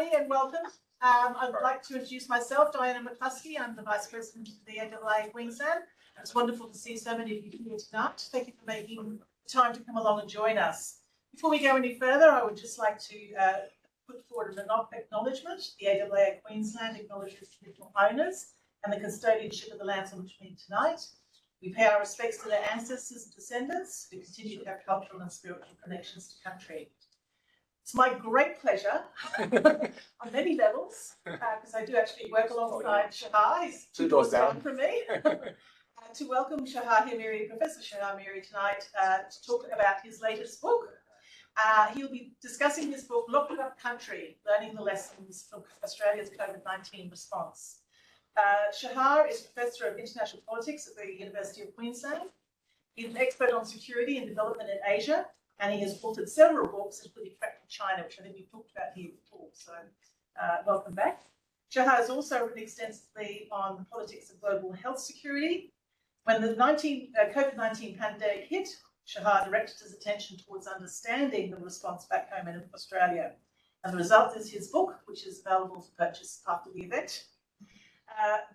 everybody, and welcome. I'd like to introduce myself, Diana McCluskey. I'm the Vice President of the AAA Queensland. It's wonderful to see so many of you here tonight. Thank you for making the time to come along and join us. Before we go any further, I would just like to put forward an acknowledgement. The AAA Queensland acknowledges traditional owners and the custodianship of the lands on which we meet tonight. We pay our respects to their ancestors and descendants who continue to have cultural and spiritual connections to country. It's my great pleasure on many levels, because I do actually work alongside Shahar. He's two doors down from me. To welcome Shahar Hameiri, Professor Shahar Hameiri tonight to talk about his latest book. He'll be discussing his book, Locked Up Country, Learning the Lessons from Australia's COVID-19 Response. Shahar is Professor of International Politics at the University of Queensland. He's an expert on security and development in Asia, and he has authored several books, including Cracked China, which I think we've talked about here before, so welcome back. Shahar has also written extensively on the politics of global health security. When the COVID-19 pandemic hit, Shahar directed his attention towards understanding the response back home in Australia. And the result is his book, which is available for purchase after the event.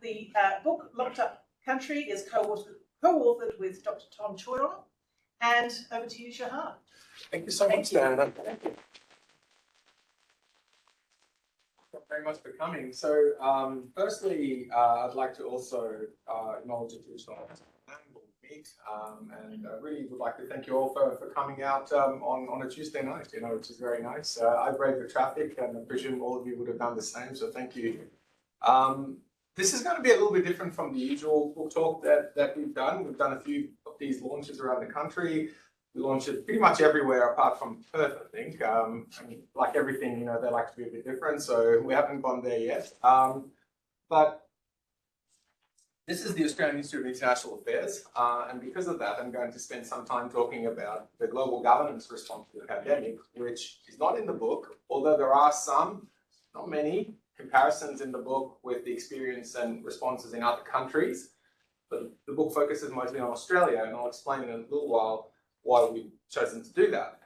The book, Locked Up Country, is co-authored with Dr. Tom Chodor. And over to you, Shahar. Thank you so much, Diana. Thank you very much for coming. So, firstly, I'd like to also acknowledge the traditional meet, and I really would like to thank you all for coming out on a Tuesday night, which is very nice. I braved the traffic, and I presume all of you would have done the same, so thank you. This is going to be a little bit different from the usual book talk that we've done. We've done a few of these launches around the country. We launch it pretty much everywhere apart from Perth, I think. And like everything, they like to be a bit different, so we haven't gone there yet. But this is the Australian Institute of International Affairs, and because of that, I'm going to spend some time talking about the global governance response to the pandemic, which is not in the book, although there are some, not many, comparisons in the book with the experience and responses in other countries. But the book focuses mostly on Australia, and I'll explain in a little while why we've chosen to do that.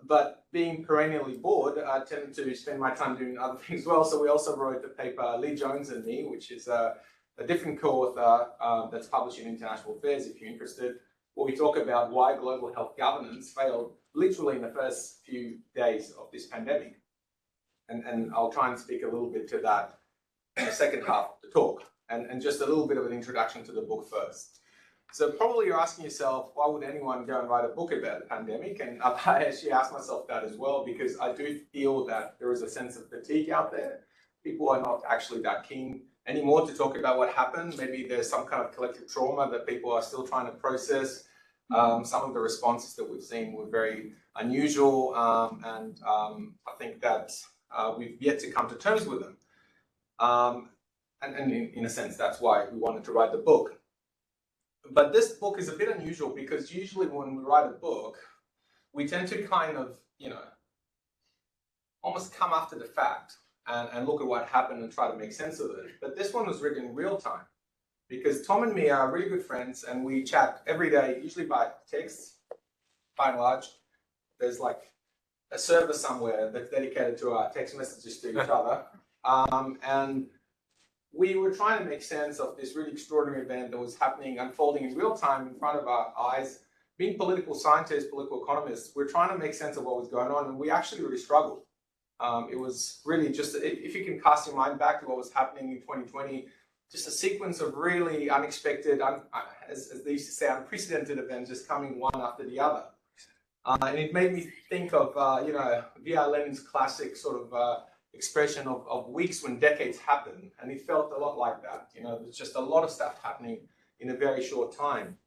But being perennially bored, I tend to spend my time doing other things as well. So we also wrote the paper Lee Jones and Me, which is a different co-author that's published in International Affairs, if you're interested, where we talk about why global health governance failed literally in the first few days of this pandemic. And I'll try and speak a little bit to that in the second half of the talk, and just a little bit of an introduction to the book first. So probably you're asking yourself, why would anyone go and write a book about the pandemic? And I actually asked myself that as well, because I do feel that there is a sense of fatigue out there. People are not actually that keen anymore to talk about what happened. Maybe there's some kind of collective trauma that people are still trying to process. Some of the responses that we've seen were very unusual, and I think that we've yet to come to terms with them. And in a sense, that's why we wanted to write the book. But this book is a bit unusual because usually when we write a book, we tend to kind of, almost come after the fact and look at what happened and try to make sense of it. But this one was written in real time because Tom and me are really good friends and we chat every day, usually by text, by and large. There's like a server somewhere that's dedicated to our text messages to each other. And we were trying to make sense of this really extraordinary event that was happening, unfolding in real time in front of our eyes. Being political scientists, political economists, we're trying to make sense of what was going on, and we actually really struggled. It was really just, if you can cast your mind back to what was happening in 2020, just a sequence of really unexpected, as they used to say, unprecedented events just coming one after the other. And it made me think of, V.R. Lenin's classic sort of expression of weeks when decades happen, and it felt a lot like that. There's just a lot of stuff happening in a very short time.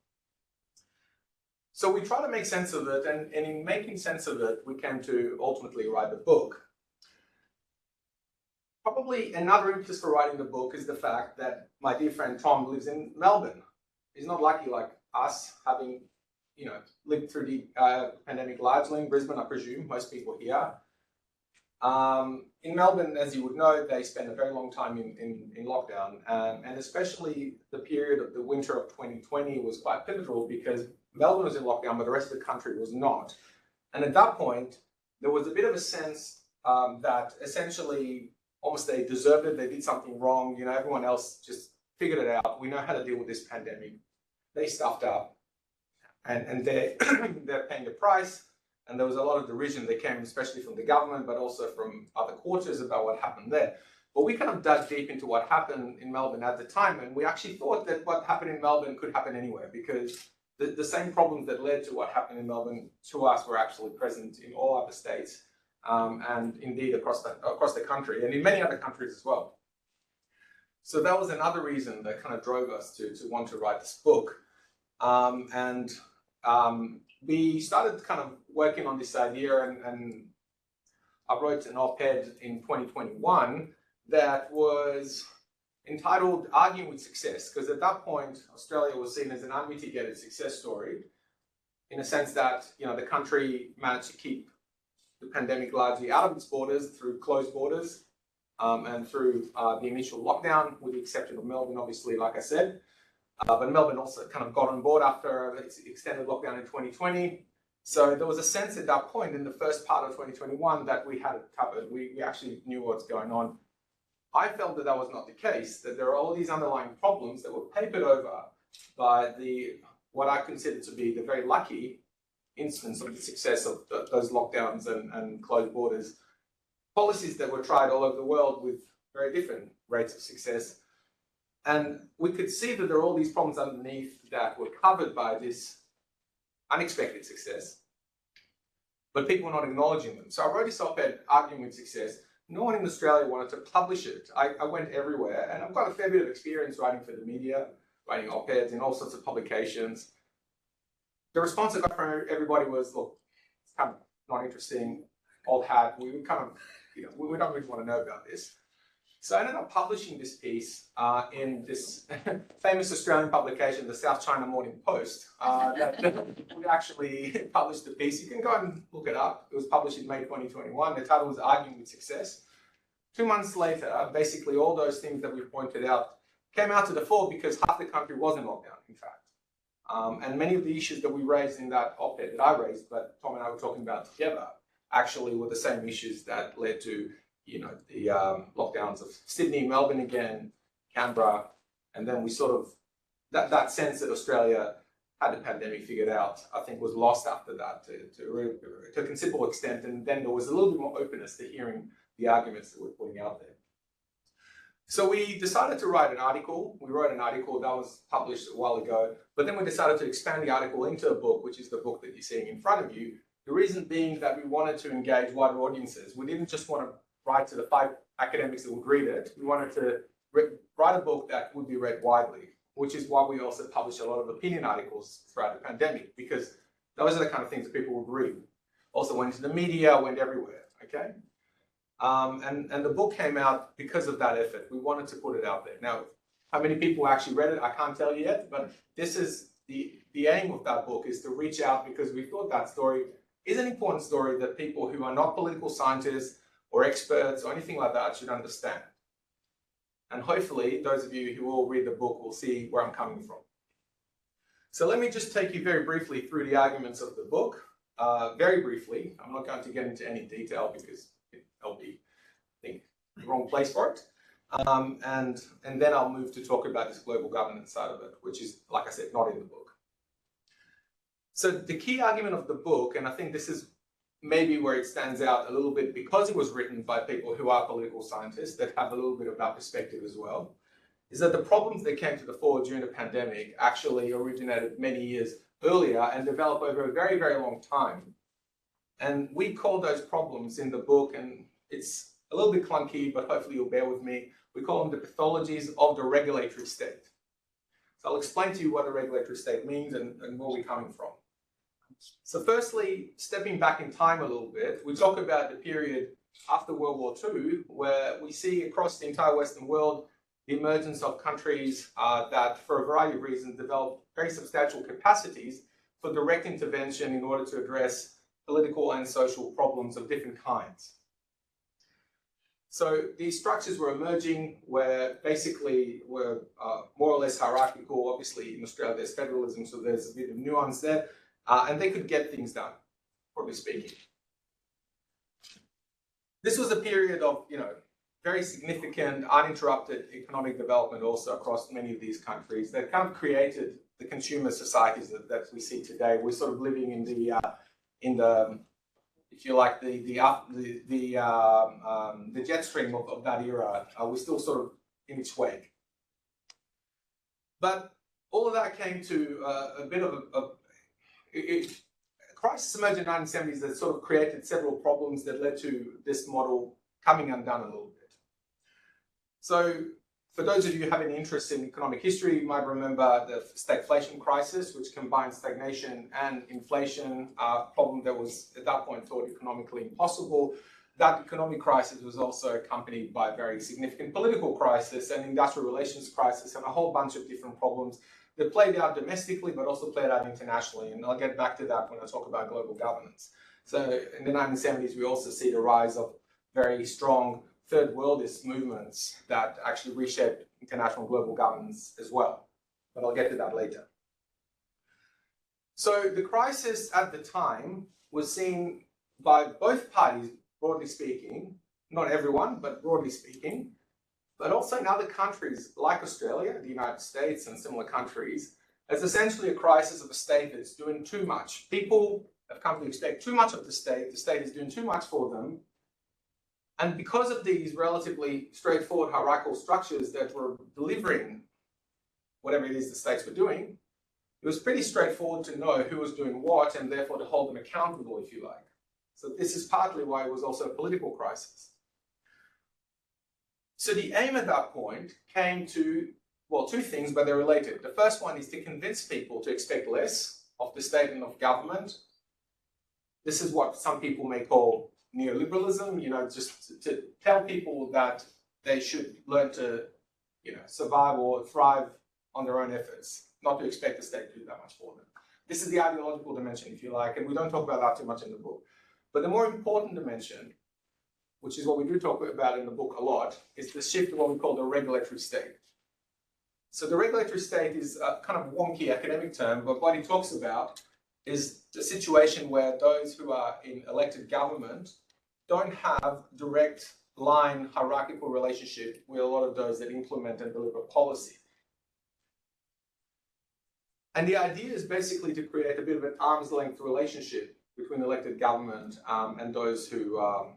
So we try to make sense of it, and in making sense of it, we came to ultimately write the book. Probably another impetus for writing the book is the fact that my dear friend Tom lives in Melbourne. He's not lucky like us, having lived through the pandemic largely in Brisbane, I presume, most people here. In Melbourne, as you would know, they spent a very long time in lockdown, and especially the period of the winter of 2020 was quite pivotal because Melbourne was in lockdown, but the rest of the country was not. And at that point, there was a bit of a sense that essentially almost they deserved it, they did something wrong, you know, everyone else just figured it out. We know how to deal with this pandemic. They stuffed up, and they're, they're paying the price. And there was a lot of derision that came, especially from the government, but also from other quarters about what happened there. But we kind of dug deep into what happened in Melbourne at the time, and we actually thought that what happened in Melbourne could happen anywhere, because the same problems that led to what happened in Melbourne to us were actually present in all other states, and indeed across the country, and in many other countries as well. So that was another reason that kind of drove us to want to write this book. We started kind of working on this idea, and I wrote an op-ed in 2021 that was entitled Arguing with Success, because at that point, Australia was seen as an unmitigated success story, in a sense that, you know, the country managed to keep the pandemic largely out of its borders through closed borders, and through the initial lockdown, with the exception of Melbourne, obviously, like I said. But Melbourne also kind of got on board after its extended lockdown in 2020. So there was a sense at that point in the first part of 2021 that we had it covered. We actually knew what's going on. I felt that that was not the case, that there are all these underlying problems that were papered over by what I consider to be the very lucky instance of the success of those lockdowns and closed borders. Policies that were tried all over the world with very different rates of success. And we could see that there are all these problems underneath that were covered by this unexpected success, but people were not acknowledging them. So I wrote this op-ed, Arguing with Success. No one in Australia wanted to publish it. I went everywhere, and I've got a fair bit of experience writing for the media, writing op-eds in all sorts of publications. The response I got from everybody was, look, it's kind of not interesting, old hat, we kind of, you know, we don't really want to know about this. So I ended up publishing this piece in this famous Australian publication, the South China Morning Post, that we actually published the piece. You can go and look it up. It was published in May 2021. The title was Arguing with Success. 2 months later, basically all those things that we pointed out came out to the fore because half the country was in lockdown, in fact. And many of the issues that we raised in that op-ed that I raised, but Tom and I were talking about together, actually were the same issues that led to, you know, the lockdowns of Sydney, Melbourne again, Canberra, and then we sort of, that sense that Australia had the pandemic figured out, I think was lost after that to a considerable extent, and then there was a little bit more openness to hearing the arguments that we're putting out there. So we decided to write an article. We wrote an article that was published a while ago, but then we decided to expand the article into a book, which is the book that you're seeing in front of you. The reason being that we wanted to engage wider audiences. We didn't just want to write to the 5 academics that would read it. We wanted to write a book that would be read widely, which is why we also published a lot of opinion articles throughout the pandemic, because those are the kind of things that people would read. Also went to the media, went everywhere, okay? And the book came out because of that effort. We wanted to put it out there. Now, how many people actually read it, I can't tell you yet, but this is the aim of that book, is to reach out, because we thought that story is an important story that people who are not political scientists or experts or anything like that should understand. And hopefully, those of you who will read the book will see where I'm coming from. So let me just take you very briefly through the arguments of the book. Very briefly, I'm not going to get into any detail because I'll be, I think, the wrong place for it. And then I'll move to talk about this global governance side of it, which is, like I said, not in the book. So the key argument of the book, and I think this is maybe where it stands out a little bit because it was written by people who are political scientists that have a little bit of that perspective as well, is that the problems that came to the fore during the pandemic actually originated many years earlier and developed over a very, very long time. And we call those problems in the book, and it's a little bit clunky, but hopefully you'll bear with me, we call them the pathologies of the regulatory state. So I'll explain to you what a regulatory state means and where we're coming from. So firstly, stepping back in time a little bit, we talk about the period after World War II, where we see across the entire Western world the emergence of countries that, for a variety of reasons, developed very substantial capacities for direct intervention in order to address political and social problems of different kinds. So these structures were emerging where basically were more or less hierarchical. Obviously in Australia there's federalism, so there's a bit of nuance there, and they could get things done, broadly speaking. This was a period of, very significant, uninterrupted economic development also across many of these countries that kind of created the consumer societies that we see today. We're sort of living in the if you like, the jet stream of that era. We're still sort of in its wake. But all of that came to a bit of a crisis emerged in the 1970s that sort of created several problems that led to this model coming undone a little bit. So for those of you who have any interest in economic history, you might remember the stagflation crisis, which combined stagnation and inflation, a problem that was at that point thought economically impossible. That economic crisis was also accompanied by a very significant political crisis and industrial relations crisis and a whole bunch of different problems that played out domestically but also played out internationally. And I'll get back to that when I talk about global governance. So in the 1970s, we also see the rise of very strong third worldist movements that actually reshaped international global governance as well. But I'll get to that later. So the crisis at the time was seen by both parties, broadly speaking, not everyone, but broadly speaking, but also in other countries like Australia, the United States, and similar countries, as essentially a crisis of a state that's doing too much. People have come to expect too much of the state is doing too much for them, and because of these relatively straightforward hierarchical structures that were delivering whatever it is the states were doing, it was pretty straightforward to know who was doing what and therefore to hold them accountable, if you like. So this is partly why it was also a political crisis. So the aim at that point came to, well, two things, but they're related. The first one is to convince people to expect less of the state and of government. This is what some people may call neoliberalism, just to tell people that they should learn to, survive or thrive on their own efforts, not to expect the state to do that much for them. This is the ideological dimension, if you like, and we don't talk about that too much in the book. But the more important dimension, which is what we do talk about in the book a lot, is the shift to what we call the regulatory state. So the regulatory state is a kind of wonky academic term, but what he talks about is the situation where those who are in elected government don't have direct line hierarchical relationship with a lot of those that implement and deliver policy. And the idea is basically to create a bit of an arm's length relationship between elected government and those who are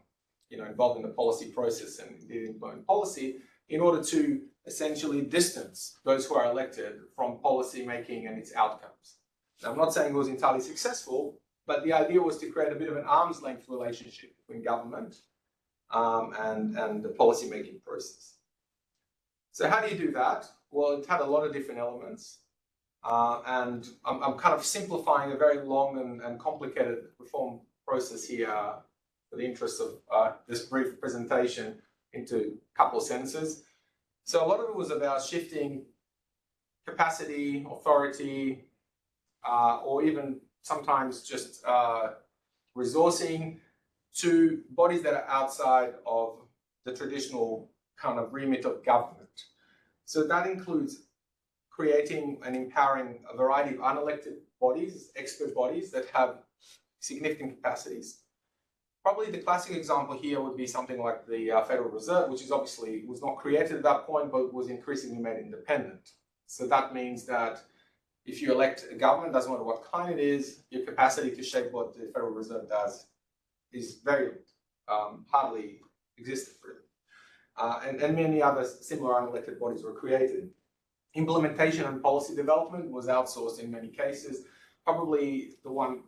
involved in the policy process and indeed implement policy, in order to essentially distance those who are elected from policy making and its outcomes. Now, I'm not saying it was entirely successful, but the idea was to create a bit of an arm's length relationship between government and the policy making process. So how do you do that? Well, it had a lot of different elements. And I'm kind of simplifying a very long and complicated reform process here for the interest of this brief presentation into a couple of sentences. So a lot of it was about shifting capacity, authority, or even sometimes just resourcing to bodies that are outside of the traditional kind of remit of government. So that includes creating and empowering a variety of unelected bodies, expert bodies that have significant capacities. Probably the classic example here would be something like the Federal Reserve, which is obviously was not created at that point, but was increasingly made independent. So that means that if you elect a government, doesn't matter what kind it is, your capacity to shape what the Federal Reserve does is very hardly existed really. And many other similar unelected bodies were created. Implementation and policy development was outsourced in many cases. Probably the one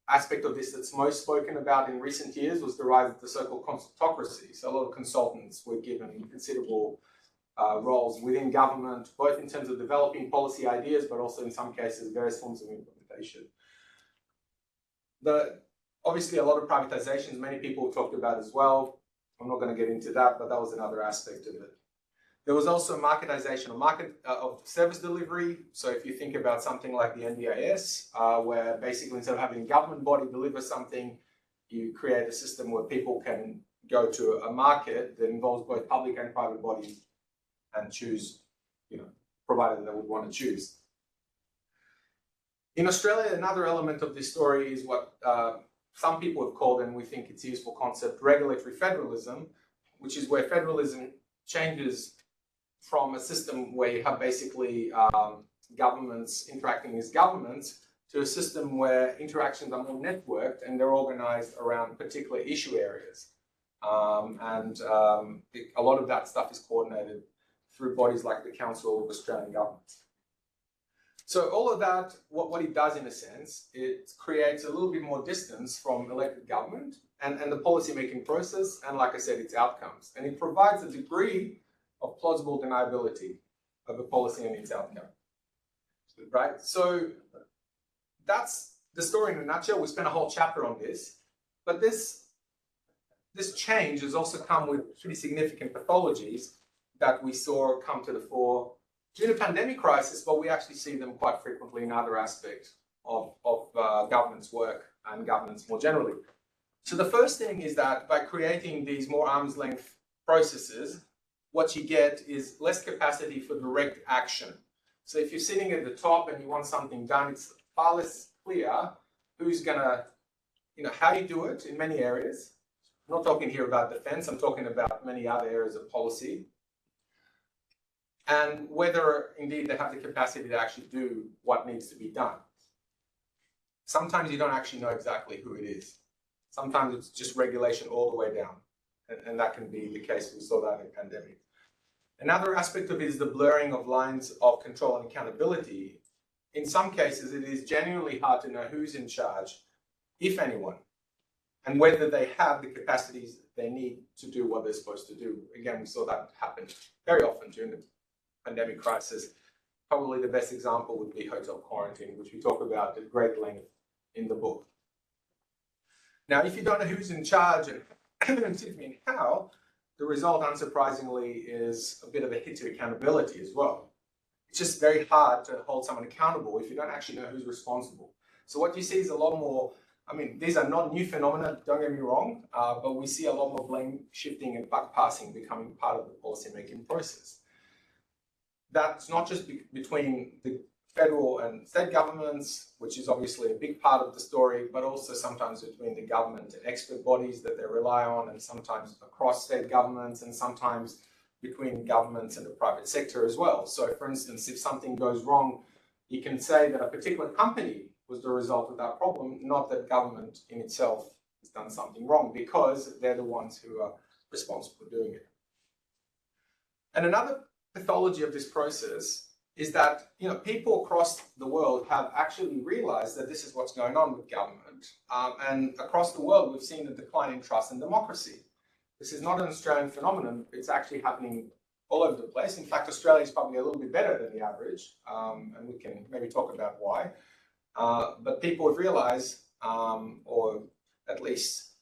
aspect of this that's most spoken about in recent years was the rise of the so-called consultocracy. So a lot of consultants were given considerable roles within government, both in terms of developing policy ideas, but also in some cases, various forms of implementation. Obviously, a lot of privatizations, many people talked about as well. I'm not going to get into that, but that was another aspect of it. There was also marketization of service delivery. So if you think about something like the NDIS, where basically instead of having a government body deliver something, you create a system where people can go to a market that involves both public and private bodies and choose, provider they would want to choose. In Australia, another element of this story is what some people have called, and we think it's a useful concept, regulatory federalism, which is where federalism changes from a system where you have basically governments interacting as governments to a system where interactions are more networked and they're organized around particular issue areas. A lot of that stuff is coordinated through bodies like the Council of Australian Governments. So all of that, what it does in a sense, it creates a little bit more distance from elected government and the policy-making process, and like I said, its outcomes. And it provides a degree of plausible deniability of a policy and its outcome. Right? So that's the story in a nutshell. We spent a whole chapter on this, but this change has also come with pretty significant pathologies that we saw come to the fore during the pandemic crisis, but we actually see them quite frequently in other aspects of government's work and governance more generally. So the first thing is that by creating these more arm's length processes, what you get is less capacity for direct action. So if you're sitting at the top and you want something done, it's far less clear who's gonna, how you do it in many areas. I'm not talking here about defense, I'm talking about many other areas of policy. And whether indeed they have the capacity to actually do what needs to be done. Sometimes you don't actually know exactly who it is. Sometimes it's just regulation all the way down. And that can be the case. We saw that in the pandemic. Another aspect of it is the blurring of lines of control and accountability. In some cases, it is genuinely hard to know who's in charge, if anyone, and whether they have the capacities they need to do what they're supposed to do. Again, we saw that happen very often during the pandemic crisis. Probably the best example would be hotel quarantine, which we talk about at great length in the book. Now, if you don't know who's in charge and, and how, the result, unsurprisingly, is a bit of a hit to accountability as well. It's just very hard to hold someone accountable if you don't actually know who's responsible. So what you see is a lot more, these are not new phenomena, don't get me wrong, but we see a lot more blame shifting and buck passing becoming part of the policy-making process. That's not just between the federal and state governments, which is obviously a big part of the story, but also sometimes between the government and expert bodies that they rely on, and sometimes across state governments, and sometimes between governments and the private sector as well. So for instance, if something goes wrong, you can say that a particular company was the result of that problem, not that government in itself has done something wrong, because they're the ones who are responsible for doing it. And another pathology of this process is that people across the world have actually realized that this is what's going on with government. And across the world, we've seen a decline in trust in democracy. This is not an Australian phenomenon. It's actually happening all over the place. In fact, Australia is probably a little bit better than the average, and we can maybe talk about why. But people have realized, or at least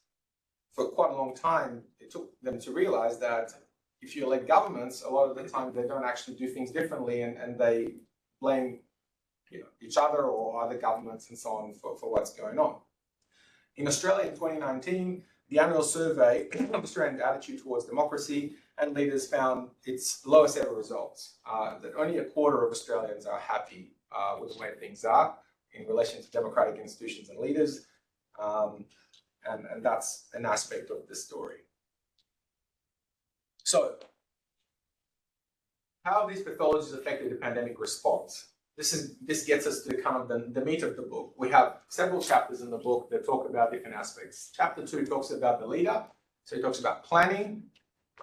for quite a long time, it took them to realize that if you elect governments, a lot of the time they don't actually do things differently, and they blame each other or other governments and so on for what's going on. In Australia in 2019, the annual survey of Australian attitude towards democracy and leaders found its lowest ever results, that only a quarter of Australians are happy with the way things are in relation to democratic institutions and leaders, and that's an aspect of the story. So, how have these pathologies affected the pandemic response? This gets us to kind of the meat of the book. We have several chapters in the book that talk about different aspects. Chapter 2 talks about the leader, so it talks about planning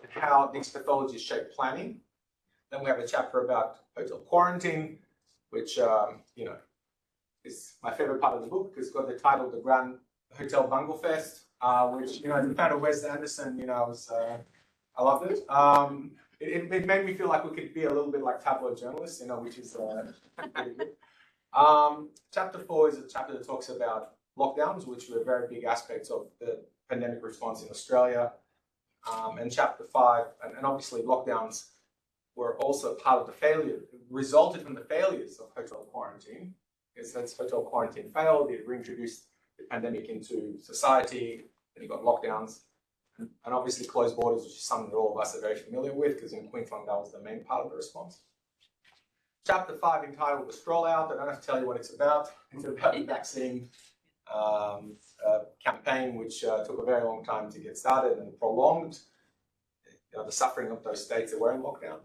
and how these pathologies shape planning. Then we have a chapter about hotel quarantine, which is my favorite part of the book because it's got the title "The Grand Hotel Bungle Fest," which as a fan of Wes Anderson, I loved it. It made me feel like we could be a little bit like tabloid journalists, which is pretty good. Chapter 4 is a chapter that talks about lockdowns, which were very big aspects of the pandemic response in Australia. And chapter 5, and obviously lockdowns were also part of the failure, resulted from the failures of hotel quarantine. Because since hotel quarantine failed, it reintroduced the pandemic into society, and you got lockdowns. And obviously closed borders, which is something that all of us are very familiar with, because in Queensland that was the main part of the response. Chapter 5, entitled "The Stroll Out," I don't have to tell you what it's about. It's about the vaccine campaign, which took a very long time to get started and prolonged. the suffering of those states that were in lockdown.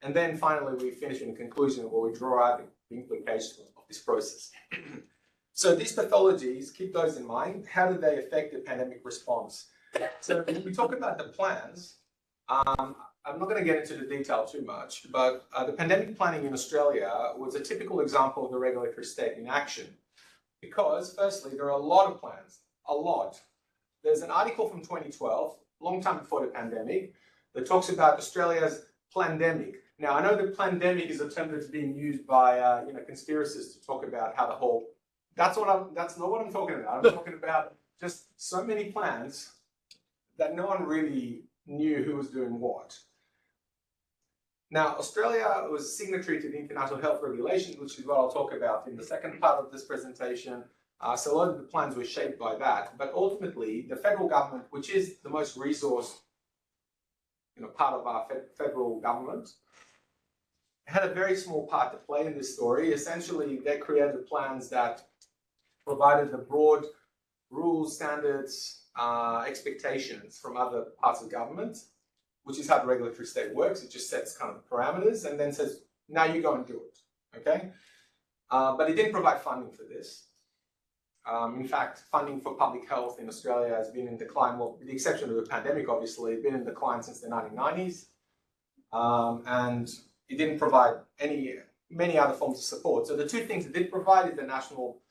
And then finally, we finish in a conclusion where we draw out the implications of this process. So these pathologies, keep those in mind. How do they affect the pandemic response? So when we talk about the plans, I'm not going to get into the detail too much, but the pandemic planning in Australia was a typical example of the regulatory state in action. Because firstly, there are a lot of plans, a lot. There's an article from 2012, a long time before the pandemic, that talks about Australia's plandemic. Now, I know that plandemic is a term that's being used by conspiracists to talk about how the whole. That's not what I'm talking about. I'm talking about just so many plans that no one really knew who was doing what. Now, Australia was signatory to the International Health Regulations, which is what I'll talk about in the second part of this presentation. So a lot of the plans were shaped by that. But ultimately, the federal government, which is the most resourced part of our federal government, had a very small part to play in this story. Essentially, they created plans that provided the broad rules, standards, expectations from other parts of government, which is how the regulatory state works. It just sets kind of parameters and then says, now you go and do it, okay? But it didn't provide funding for this. In fact, funding for public health in Australia has been in decline, well, with the exception of the pandemic, obviously, it's been in decline since the 1990s. And it didn't provide many other forms of support. So the two things it did provide is the national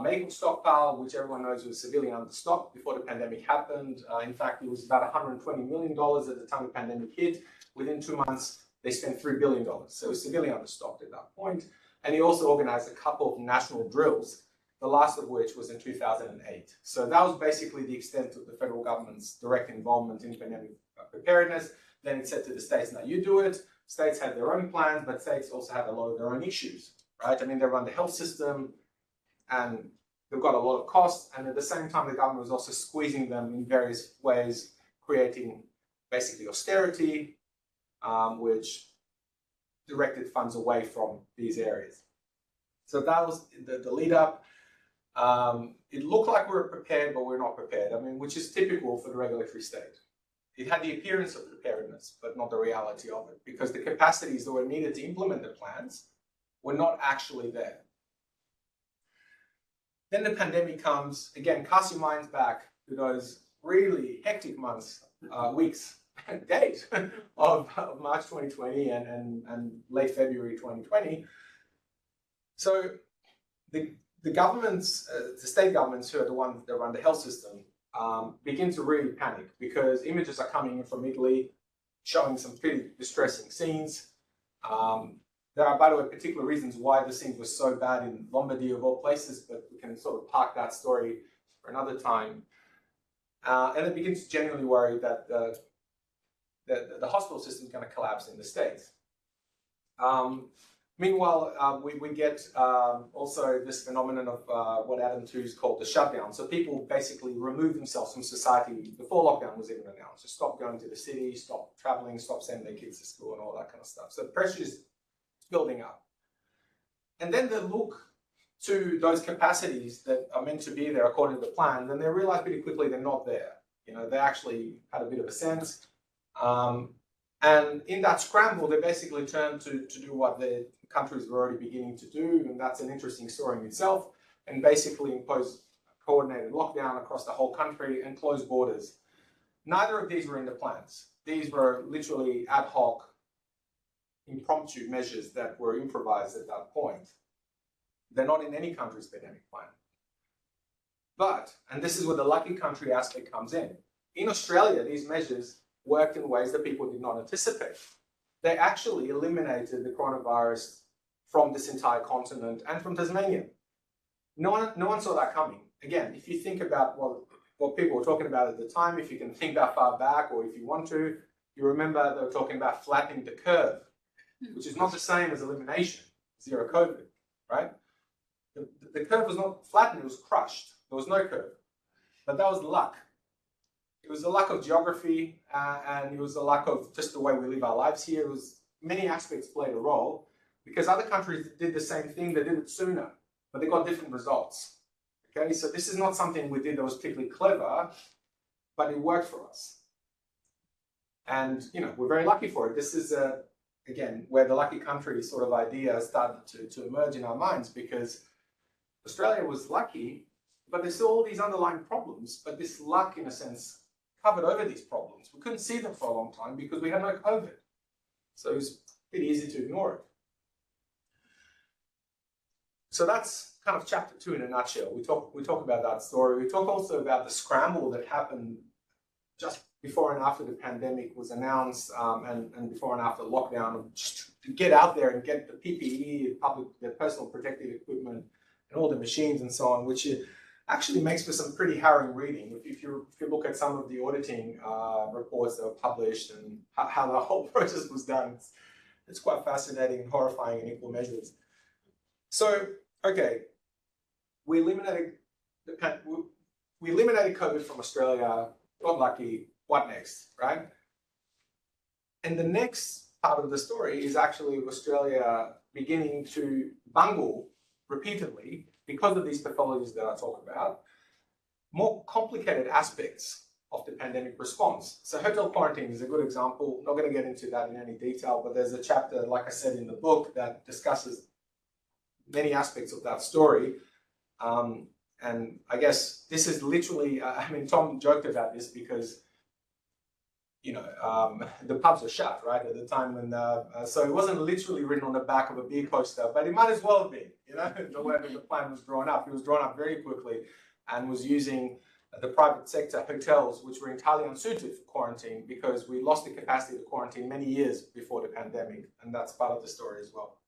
medical stockpile, which everyone knows was severely understocked before the pandemic happened. In fact, it was about $120 million at the time the pandemic hit. Within 2 months, they spent $3 billion. So it was severely understocked at that point. And he also organized a couple of national drills, the last of which was in 2008. So that was basically the extent of the federal government's direct involvement in pandemic preparedness. Then it said to the states, now you do it. States had their own plans, but states also had a lot of their own issues, right? I mean, they run the health system and they've got a lot of costs. And at the same time, the government was also squeezing them in various ways, creating basically austerity, which directed funds away from these areas. So that was the lead up. It looked like we were prepared, but we're not prepared. I mean, which is typical for the regulatory state. It had the appearance of preparedness, but not the reality of it, because the capacities that were needed to implement the plans were not actually there. Then the pandemic comes, again, cast your minds back to those really hectic months, weeks, and days of March 2020 and late February 2020. So the governments, the state governments who are the ones that run the health system, begin to really panic because images are coming in from Italy showing some pretty distressing scenes. There are, by the way, particular reasons why the scenes were so bad in Lombardy of all places, but we can sort of park that story for another time. And it begins to genuinely worry that the hospital system is going to collapse in the States. Meanwhile, we get also this phenomenon of what Adam Tooze called the shutdown. So people basically remove themselves from society before lockdown was even announced. So stop going to the city, stop traveling, stop sending their kids to school and all that kind of stuff. So the pressure is building up. And then they look to those capacities that are meant to be there according to the plan, and they realize pretty quickly they're not there. They actually had a bit of a sense. And in that scramble, they basically turned to do what the countries were already beginning to do, and that's an interesting story in itself, and basically impose a coordinated lockdown across the whole country and close borders. Neither of these were in the plans. These were literally ad hoc, impromptu measures that were improvised at that point. They're not in any country's pandemic plan. But, and this is where the lucky country aspect comes in Australia, these measures worked in ways that people did not anticipate. They actually eliminated the coronavirus from this entire continent and from Tasmania. No one saw that coming. Again, if you think about what people were talking about at the time, if you can think that far back, or if you want to, you remember they were talking about flattening the curve, which is not the same as elimination, zero COVID, right? The curve was not flattened, it was crushed. There was no curve. But that was luck. It was a lack of geography, and it was a lack of just the way we live our lives here. It was many aspects played a role because other countries did the same thing. They did it sooner, but they got different results. Okay, so this is not something we did that was particularly clever, but it worked for us. And, we're very lucky for it. This is, again, where the lucky country sort of idea started to emerge in our minds, because Australia was lucky, but there's still all these underlying problems. But this luck, in a sense, covered over these problems. We couldn't see them for a long time because we had no COVID. So it was pretty easy to ignore it. So that's kind of chapter 2 in a nutshell. We talk about that story. We talk also about the scramble that happened just before and after the pandemic was announced, and before and after lockdown, just to get out there and get the PPE, the personal protective equipment, and all the machines and so on, which actually makes for some pretty harrowing reading. If you look at some of the auditing reports that were published and how the whole process was done, it's quite fascinating and horrifying in equal measures. So, okay, we eliminated COVID from Australia. Got lucky. What next, right? And the next part of the story is actually Australia beginning to bungle repeatedly, because of these pathologies that I talk about, more complicated aspects of the pandemic response. So hotel quarantine is a good example. Not going to get into that in any detail, but there's a chapter, like I said in the book, that discusses many aspects of that story. And I guess this is literally, Tom joked about this because, the pubs were shut, right, at the time when, so it wasn't literally written on the back of a beer coaster, but it might as well have been, the way that the plan was drawn up. It was drawn up very quickly and was using the private sector hotels, which were entirely unsuited for quarantine because we lost the capacity to quarantine many years before the pandemic, and that's part of the story as well.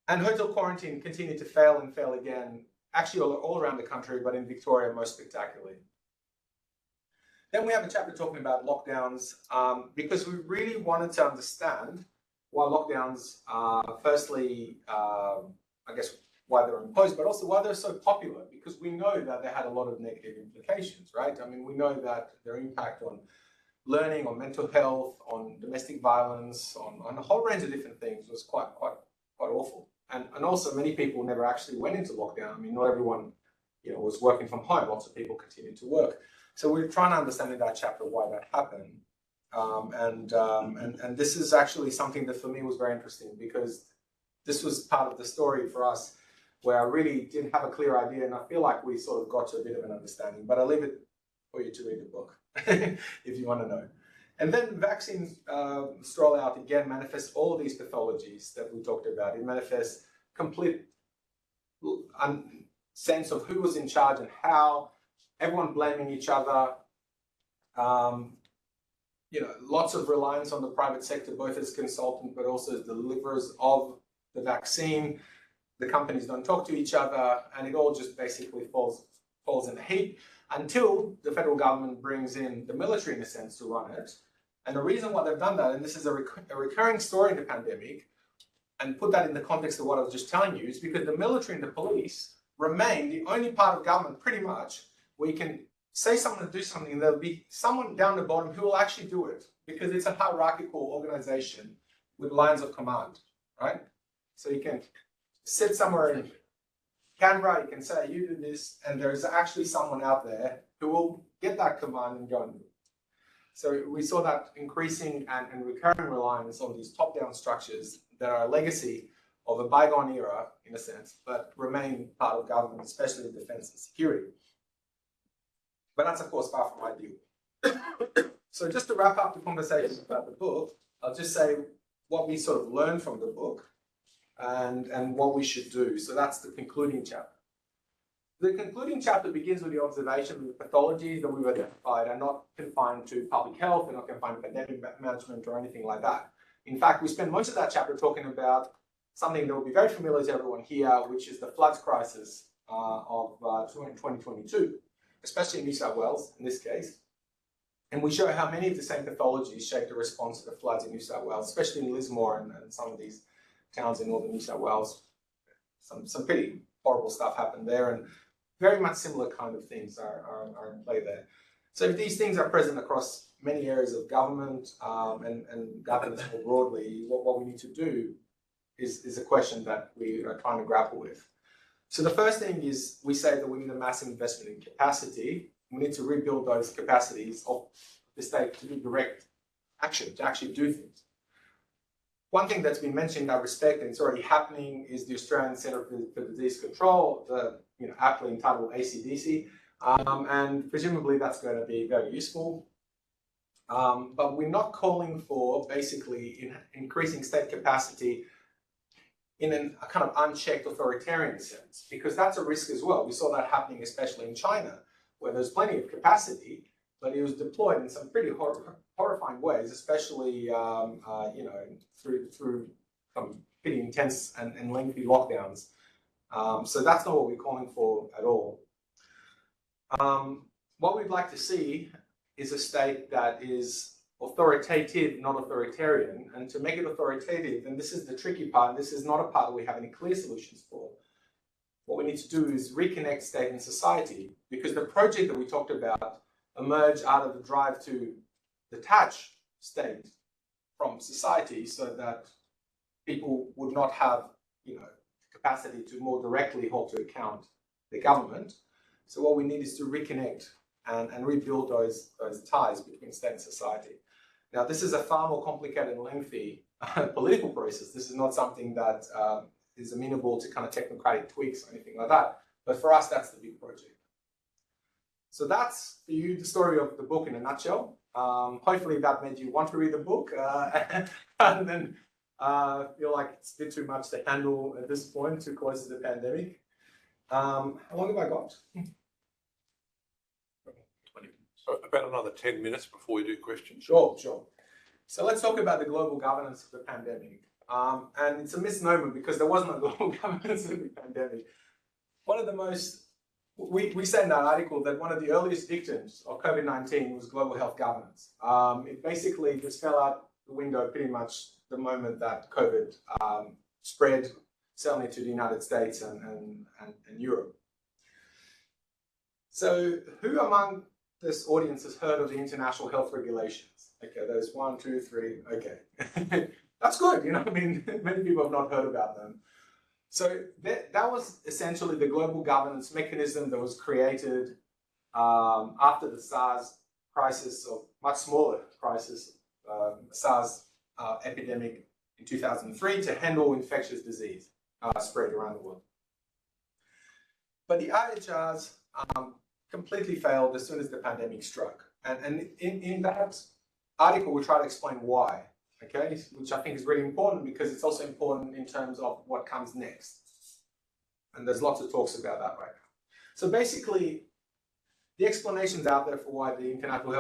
And hotel quarantine continued to fail and fail again, actually all around the country, but in Victoria most spectacularly. Then we have a chapter talking about lockdowns, because we really wanted to understand why lockdowns are, firstly, I guess, why they're imposed, but also why they're so popular, because we know that they had a lot of negative implications, right? We know that their impact on learning, on mental health, on domestic violence, on a whole range of different things was quite awful. And also many people never actually went into lockdown. Not everyone, was working from home. Lots of people continued to work. So we're trying to understand in that chapter why that happened. And this is actually something that for me was very interesting, because this was part of the story for us where I really didn't have a clear idea, and I feel like we sort of got to a bit of an understanding. But I'll leave it for you to read the book if you want to know. And then vaccines stroll out again, manifest all of these pathologies that we talked about. It manifests complete sense of who was in charge and how, everyone blaming each other, lots of reliance on the private sector, both as consultant but also as deliverers of the vaccine. The companies don't talk to each other, and it all just basically falls in a heap until the federal government brings in the military, in a sense, to run it. And the reason why they've done that, and this is a recurring story in the pandemic, and put that in the context of what I was just telling you, is because the military and the police remain the only part of government, pretty much, where you can say someone to do something, and there'll be someone down the bottom who will actually do it, because it's a hierarchical organization with lines of command, right? So you can sit somewhere in Canberra, you can say, you do this, and there's actually someone out there who will get that command and go and do it. So we saw that increasing and recurring reliance on these top-down structures that are a legacy of a bygone era, in a sense, but remain part of government, especially defense and security. But that's, of course, far from ideal. So just to wrap up the conversation about the book, I'll just say what we sort of learned from the book and what we should do. So that's the concluding chapter. The concluding chapter begins with the observation that the pathologies that we've identified are not confined to public health, they're not confined to pandemic management or anything like that. In fact, we spend most of that chapter talking about something that will be very familiar to everyone here, which is the floods crisis of 2022, especially in New South Wales in this case. And we show how many of the same pathologies shape the response to the floods in New South Wales, especially in Lismore and some of these towns in northern New South Wales. Some pretty horrible stuff happened there, and very much similar kind of things are in play there. So if these things are present across many areas of government and governance more broadly, what we need to do is a question that we are trying to grapple with. So the first thing is we say that we need a massive investment in capacity. We need to rebuild those capacities of the state to do direct action, to actually do things. One thing that's been mentioned in that respect, and it's already happening, is the Australian Centre for Disease Control, the aptly entitled ACDC, and presumably that's going to be very useful. But we're not calling for basically increasing state capacity in a kind of unchecked authoritarian sense, because that's a risk as well. We saw that happening especially in China, where there's plenty of capacity, but it was deployed in some pretty horrifying ways, especially through some pretty intense and lengthy lockdowns. So that's not what we're calling for at all. What we'd like to see is a state that is authoritative, not authoritarian. And to make it authoritative, and this is the tricky part, and this is not a part that we have any clear solutions for, what we need to do is reconnect state and society, because the project that we talked about emerged out of the drive to detach state from society so that people would not have capacity to more directly hold to account the government. So what we need is to reconnect and rebuild those ties between state and society. Now, this is a far more complicated and lengthy political process. This is not something that is amenable to kind of technocratic tweaks or anything like that. But for us, that's the big project. So that's, for you, the story of the book in a nutshell. Hopefully that made you want to read the book and then feel like it's a bit too much to handle at this point, too close to the pandemic. How long have I got? 20 minutes. So about another 10 minutes before we do questions. Sure. So let's talk about the global governance of the pandemic. And it's a misnomer because there wasn't a global governance of the pandemic. One of the most, we said in that article that one of the earliest victims of COVID-19 was global health governance. It basically just fell out the window pretty much the moment that COVID spread, certainly to the United States and Europe. So who among this audience has heard of the international health regulations? Okay, there's 1, 2, 3, okay. That's good, many people have not heard about them. So that was essentially the global governance mechanism that was created after the SARS crisis, or much smaller crisis, SARS epidemic in 2003, to handle infectious disease spread around the world. But the IHRs completely failed as soon as the pandemic struck. And in that article, we try to explain why. Okay, which I think is really important because it's also important in terms of what comes next. And there's lots of talks about that right now. So basically, the explanations out there for why the international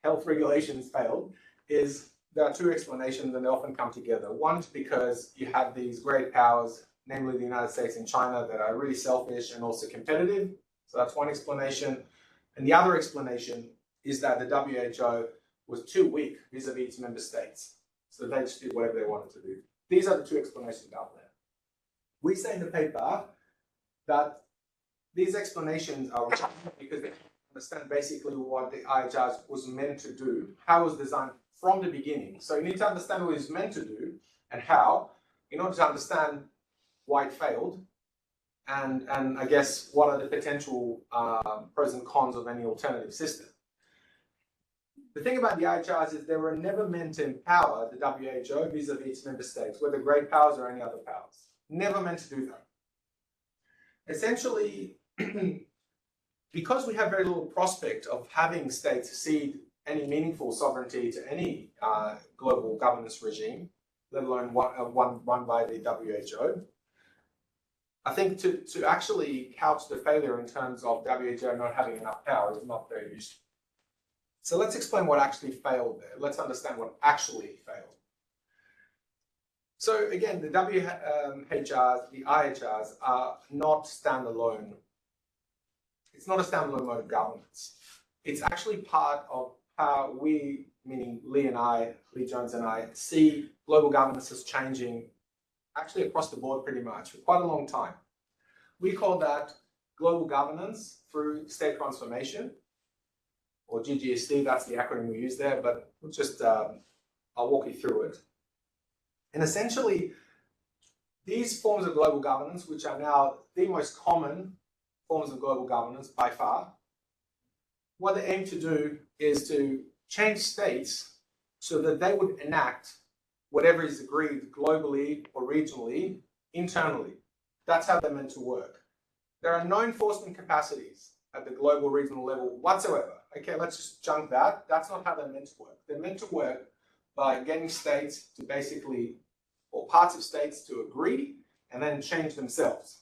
health regulations failed is there are two explanations and they often come together. One is because you have these great powers, namely the United States and China, that are really selfish and also competitive. So that's one explanation. And the other explanation is that the WHO was too weak vis-a-vis its member states. So they just did whatever they wanted to do. These are the two explanations out there. We say in the paper that these explanations are wrong because they understand basically what the IHRs was meant to do, how it was designed from the beginning. So you need to understand what it's meant to do and how, in order to understand why it failed, and I guess what are the potential pros and cons of any alternative system. The thing about the IHRs is they were never meant to empower the WHO vis-a-vis its member states, whether great powers or any other powers. Never meant to do that. Essentially, because we have very little prospect of having states cede any meaningful sovereignty to any global governance regime, let alone one run by the WHO, I think to actually couch the failure in terms of WHO not having enough power is not very useful. So let's explain what actually failed there. Let's understand what actually failed. So again, the WHRs, the IHRs are not standalone. It's not a standalone mode of governance. It's actually part of how we, meaning Lee Jones and I, see global governance as changing actually across the board pretty much for quite a long time. We call that global governance through state transformation, or GGSD, that's the acronym we use there, but we'll just, I'll walk you through it. And essentially, these forms of global governance, which are now the most common forms of global governance by far, what they aim to do is to change states so that they would enact whatever is agreed globally or regionally, internally. That's how they're meant to work. There are no enforcement capacities at the global regional level whatsoever. Okay, let's just junk that. That's not how they're meant to work. They're meant to work by getting states to basically, or parts of states to agree and then change themselves.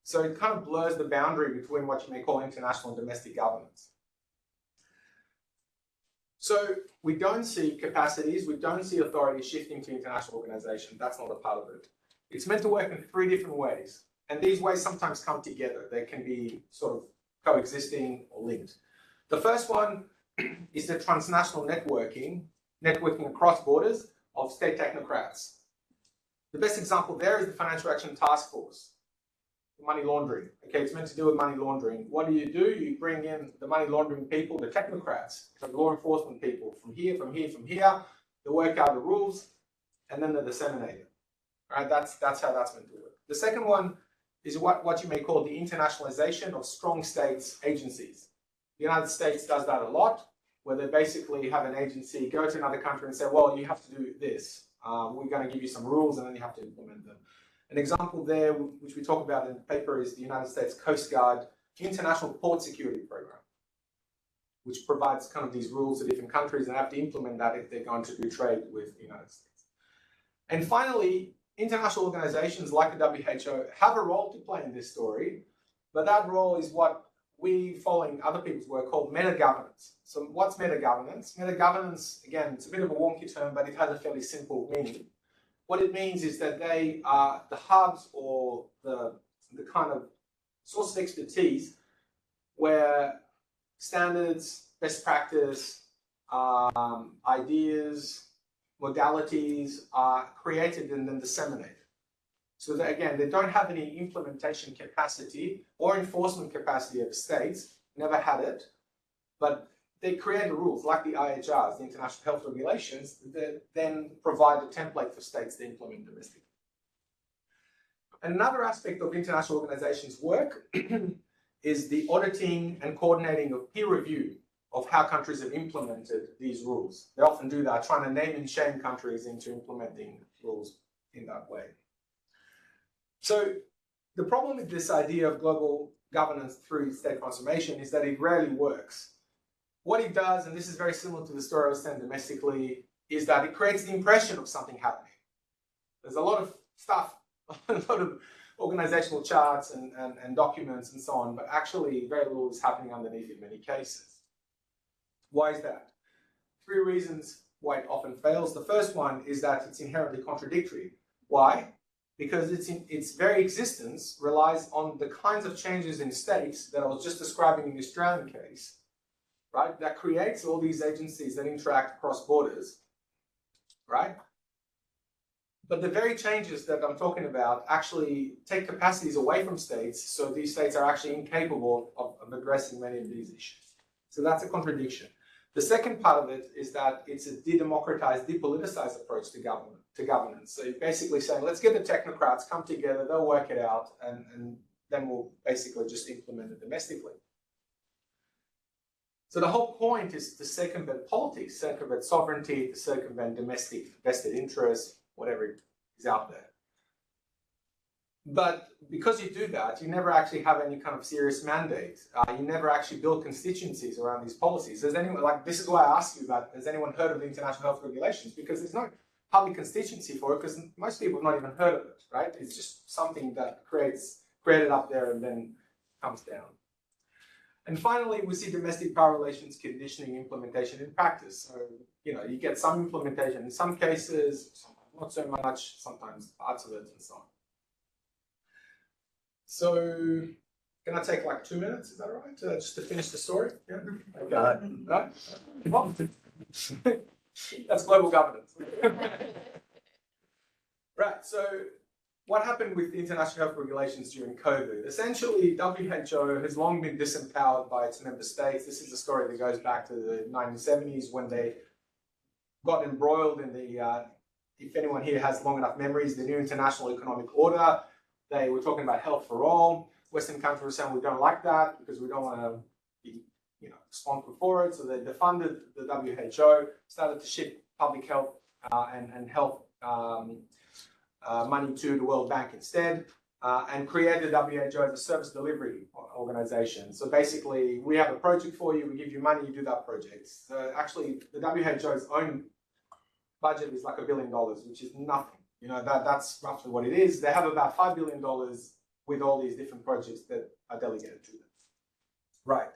So it kind of blurs the boundary between what you may call international and domestic governance. So we don't see capacities, we don't see authority shifting to international organization. That's not a part of it. It's meant to work in 3 different ways. And these ways sometimes come together. They can be sort of coexisting or linked. The first one is the transnational networking across borders of state technocrats. The best example there is the Financial Action Task Force, money laundering. Okay, it's meant to deal with money laundering. What do? You bring in the money laundering people, the technocrats, the law enforcement people from here. They work out the rules, and then they're disseminated. Right? That's how that's meant to work. The second one is what you may call the internationalization of strong states agencies. The United States does that a lot, where they basically have an agency go to another country and say, well, you have to do this. We're going to give you some rules, and then you have to implement them. An example there, which we talk about in the paper, is the United States Coast Guard International Port Security Program, which provides kind of these rules to different countries and have to implement that if they're going to do trade with the United States. And finally, international organizations like the WHO have a role to play in this story, but that role is what we, following other people's work, call meta-governance. So what's meta-governance? Meta-governance, again, it's a bit of a wonky term, but it has a fairly simple meaning. What it means is that they are the hubs or the kind of source of expertise where standards, best practice, ideas, modalities are created and then disseminated. So that, again, they don't have any implementation capacity or enforcement capacity of states, never had it, but they create the rules like the IHRs, the International Health Regulations, that then provide a template for states to implement domestically. Another aspect of international organizations' work is the auditing and coordinating of peer review of how countries have implemented these rules. They often do that, trying to name and shame countries into implementing rules in that way. So the problem with this idea of global governance through state transformation is that it rarely works. What it does, and this is very similar to the story I was saying domestically, is that it creates the impression of something happening. There's a lot of stuff, a lot of organizational charts and documents and so on, but actually very little is happening underneath in many cases. Why is that? 3 reasons why it often fails. The first one is that it's inherently contradictory. Why? Because its very existence relies on the kinds of changes in states that I was just describing in the Australian case, right? That creates all these agencies that interact across borders, right? But the very changes that I'm talking about actually take capacities away from states, so these states are actually incapable of addressing many of these issues. So that's a contradiction. The second part of it is that it's a de-democratized, depoliticized approach to governance. So you're basically saying, let's get the technocrats, come together, they'll work it out, and then we'll basically just implement it domestically. So the whole point is to circumvent politics, circumvent sovereignty, to circumvent domestic vested interests, whatever is out there. But because you do that, you never actually have any kind of serious mandate. You never actually build constituencies around these policies. Has anyone, like, this is why I asked you about, has anyone heard of the International Health Regulations? Because there's no public constituency for it, because most people have not even heard of it, right? It's just something that created up there and then comes down. And finally, we see domestic power relations conditioning implementation in practice. So, you get some implementation in some cases, sometimes not so much, sometimes parts of it, and so on. So, can I take like 2 minutes? Is that all right? Just to finish the story? Yeah. Okay. Right? That's global governance. Right. So, what happened with international health regulations during COVID? Essentially, WHO has long been disempowered by its member states. This is a story that goes back to the 1970s when they got embroiled in the, if anyone here has long enough memories, the new international economic order. They were talking about health for all. Western countries were saying we don't like that because we don't want to be, responsible for it. So they defunded the WHO, started to ship public health and health money to the World Bank instead, and created the WHO as a service delivery organization. So basically, we have a project for you, we give you money, you do that project. So actually, the WHO's own budget is like $1 billion, which is nothing. That's roughly what it is. They have about $5 billion with all these different projects that are delegated to them. Right.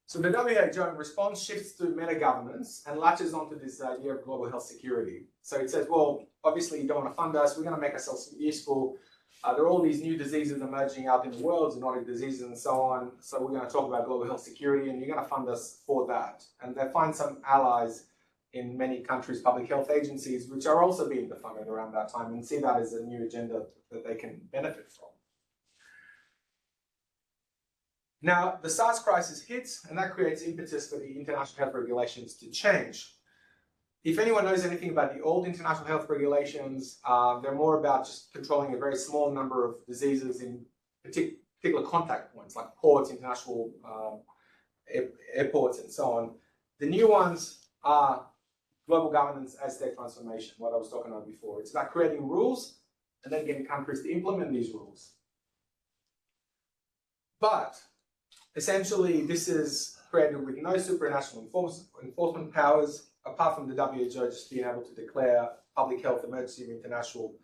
So the WHO in response shifts to meta-governance and latches onto this idea of global health security. So it says, well, obviously you don't want to fund us, we're going to make ourselves useful. There are all these new diseases emerging out in the world, zoonotic diseases and so on. So we're going to talk about global health security and you're going to fund us for that. And they find some allies in many countries' public health agencies, which are also being defunded around that time, and see that as a new agenda that they can benefit from. Now, the SARS crisis hits, and that creates impetus for the international health regulations to change. If anyone knows anything about the old international health regulations, they're more about just controlling a very small number of diseases in particular contact points, like ports, international airports, and so on. The new ones are global governance as state transformation, what I was talking about before. It's about creating rules and then getting countries to implement these rules. But essentially, this is created with no supranational enforcement powers, apart from the WHO just being able to declare public health emergency of international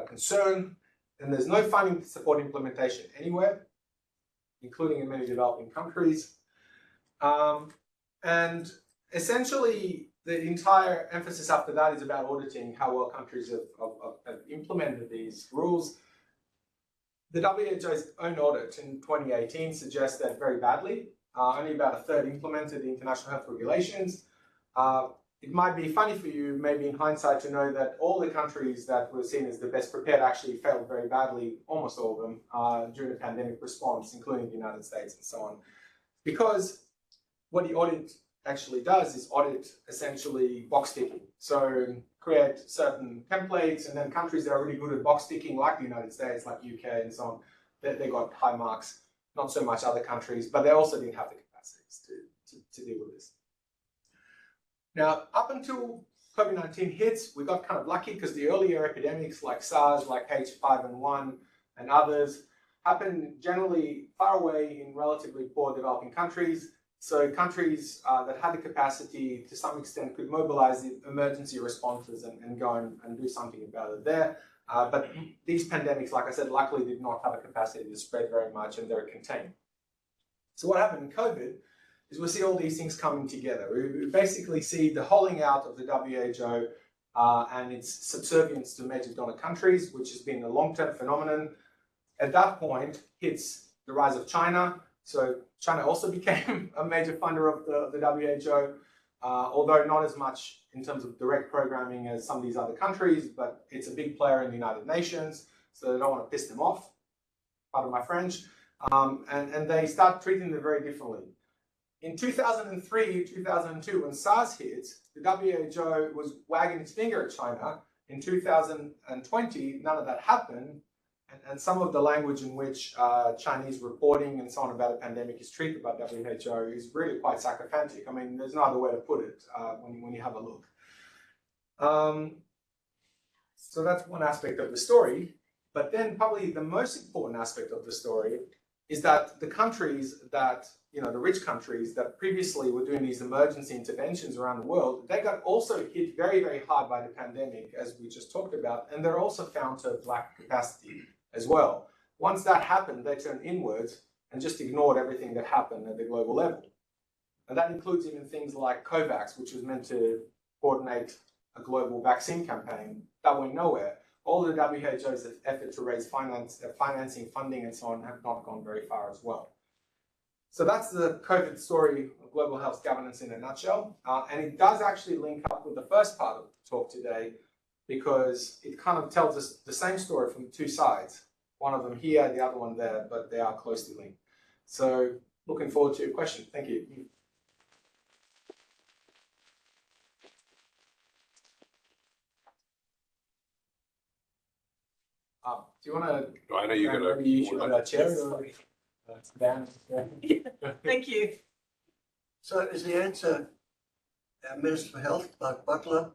concern. And there's no funding to support implementation anywhere, including in many developing countries. And essentially, the entire emphasis after that is about auditing how well countries have implemented these rules. The WHO's own audit in 2018 suggests that very badly. Only about a third implemented the international health regulations. It might be funny for you, maybe in hindsight, to know that all the countries that were seen as the best prepared actually failed very badly, almost all of them, during the pandemic response, including the United States and so on. Because what the audit actually does is audit essentially box ticking. So create certain templates, and then countries that are really good at box ticking, like the United States, like UK and so on, they got high marks. Not so much other countries, but they also didn't have the capacities to deal with this. Now, up until COVID-19 hits, we got kind of lucky because the earlier epidemics like SARS, like H5N1 and others happened generally far away in relatively poor developing countries. So countries that had the capacity to some extent could mobilize the emergency responses and go and do something about it there. But these pandemics, like I said, luckily did not have a capacity to spread very much and they're contained. So what happened in COVID is we see all these things coming together. We basically see the hollowing out of the WHO and its subservience to major donor countries, which has been a long-term phenomenon. At that point hits the rise of China. So China also became a major funder of the WHO, although not as much in terms of direct programming as some of these other countries, but it's a big player in the United Nations, so they don't want to piss them off, pardon my French, and they start treating them very differently. In 2003, 2002, when SARS hit, the WHO was wagging its finger at China. In 2020, none of that happened. And some of the language in which Chinese reporting and so on about a pandemic is treated by WHO is really quite sycophantic. I mean, there's no other way to put it when you have a look. So that's one aspect of the story. But then probably the most important aspect of the story is that the countries that, the rich countries that previously were doing these emergency interventions around the world, they got also hit very, very hard by the pandemic, as we just talked about, and they're also found to lack capacity as well. Once that happened, they turned inwards and just ignored everything that happened at the global level. And that includes even things like COVAX, which was meant to coordinate a global vaccine campaign that went nowhere. All the WHO's effort to raise financing, funding, and so on have not gone very far as well. So that's the COVID story of global health governance in a nutshell. And it does actually link up with the first part of the talk today, because it kind of tells us the same story from two sides. One of them here, the other one there, but they are closely linked. So looking forward to your question. Thank you. Do you want to? I know you got maybe you should chair or Dan? Thank you. So is the answer our Minister for Health, Mark Butler,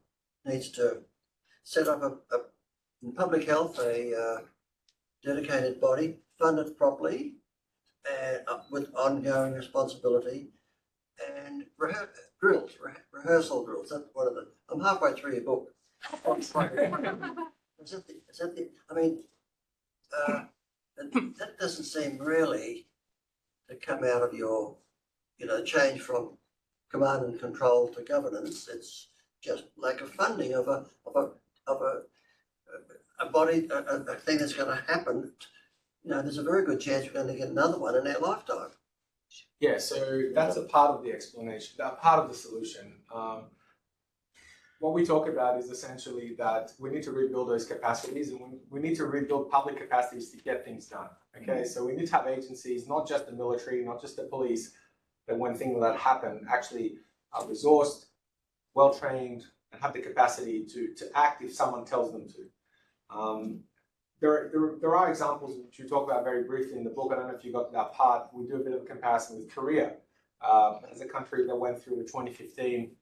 needs to set up in public health a dedicated body, fund it properly, and with ongoing responsibility, and rehearsal drills. That's one of the. I'm halfway through your book. I mean, that doesn't seem really to come out of your, change from command and control to governance. It's just lack of funding of a body, a thing that's going to happen. There's a very good chance we're going to get another one in our lifetime. Yeah, so that's a part of the explanation, that part of the solution. What we talk about is essentially that we need to rebuild those capacities, and we need to rebuild public capacities to get things done. Okay, so we need to have agencies, not just the military, not just the police, that when things like that happen, actually are resourced, well-trained, and have the capacity to act if someone tells them to. There are examples which you talk about very briefly in the book. I don't know if you got to that part. We do a bit of a comparison with Korea as a country that went through the 2015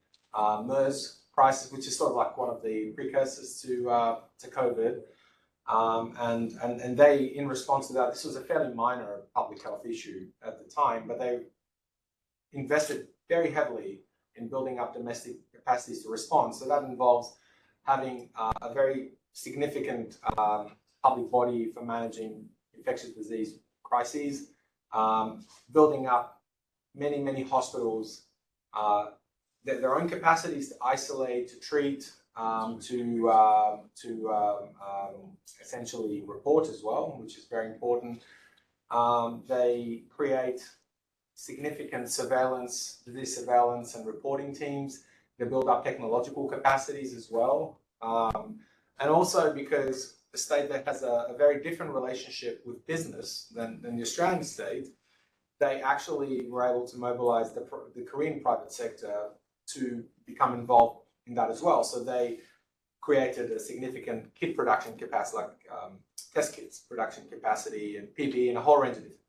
MERS crisis, which is sort of like one of the precursors to COVID. And they, in response to that, this was a fairly minor public health issue at the time, but they invested very heavily in building up domestic capacities to respond. So that involves having a very significant public body for managing infectious disease crises, building up many hospitals, their own capacities to isolate, to treat, to essentially report as well, which is very important. They create significant disease surveillance and reporting teams. They build up technological capacities as well. And also because the state that has a very different relationship with business than the Australian state, they actually were able to mobilize the Korean private sector to become involved in that as well. So they created a significant kit production capacity, like test kits production capacity and PPE and a whole range of different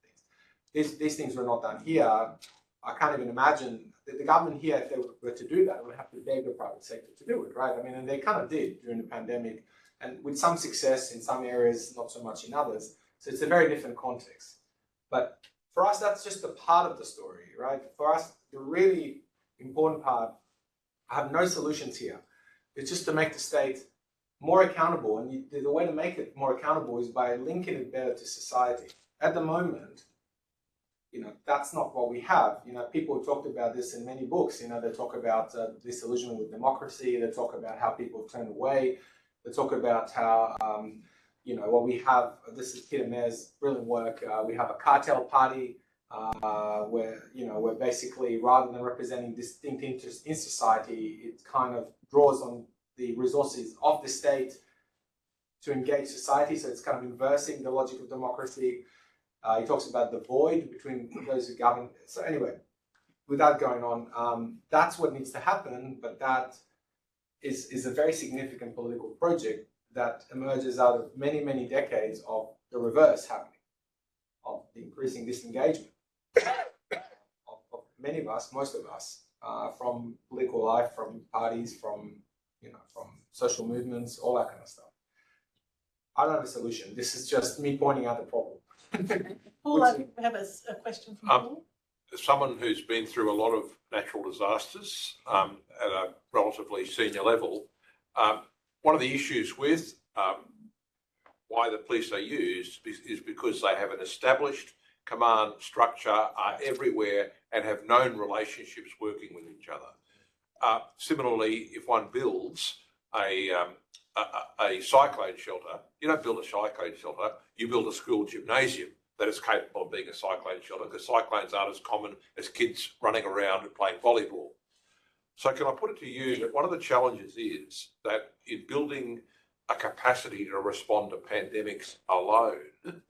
things. These things were not done here. I can't even imagine the government here, if they were to do that, would have to beg the private sector to do it, right? I mean, and they kind of did during the pandemic, and with some success in some areas, not so much in others. So it's a very different context. But for us, that's just a part of the story, right? For us, the really important part, I have no solutions here. It's just to make the state more accountable. And the way to make it more accountable is by linking it better to society. At the moment, that's not what we have. People have talked about this in many books. They talk about disillusionment with democracy. They talk about how people have turned away. They talk about how, what we have, this is Peter Mayer's brilliant work, we have a cartel party where basically, rather than representing distinct interests in society, it kind of draws on the resources of the state to engage society. So it's kind of inversing the logic of democracy. He talks about the void between those who govern. So anyway, without going on, that's what needs to happen, but that is a very significant political project that emerges out of many decades of the reverse happening, of the increasing disengagement of many of us, most of us, from political life, from parties, from social movements, all that kind of stuff. I don't have a solution. This is just me pointing out the problem. Paul, I think we have a question from Paul. Someone who's been through a lot of natural disasters at a relatively senior level, one of the issues with why the police are used is because they have an established command structure, are everywhere, and have known relationships working with each other. Similarly, if one builds a cyclone shelter, you don't build a cyclone shelter, you build a school gymnasium that is capable of being a cyclone shelter, because cyclones aren't as common as kids running around and playing volleyball. So can I put it to you that one of the challenges is that in building a capacity to respond to pandemics alone,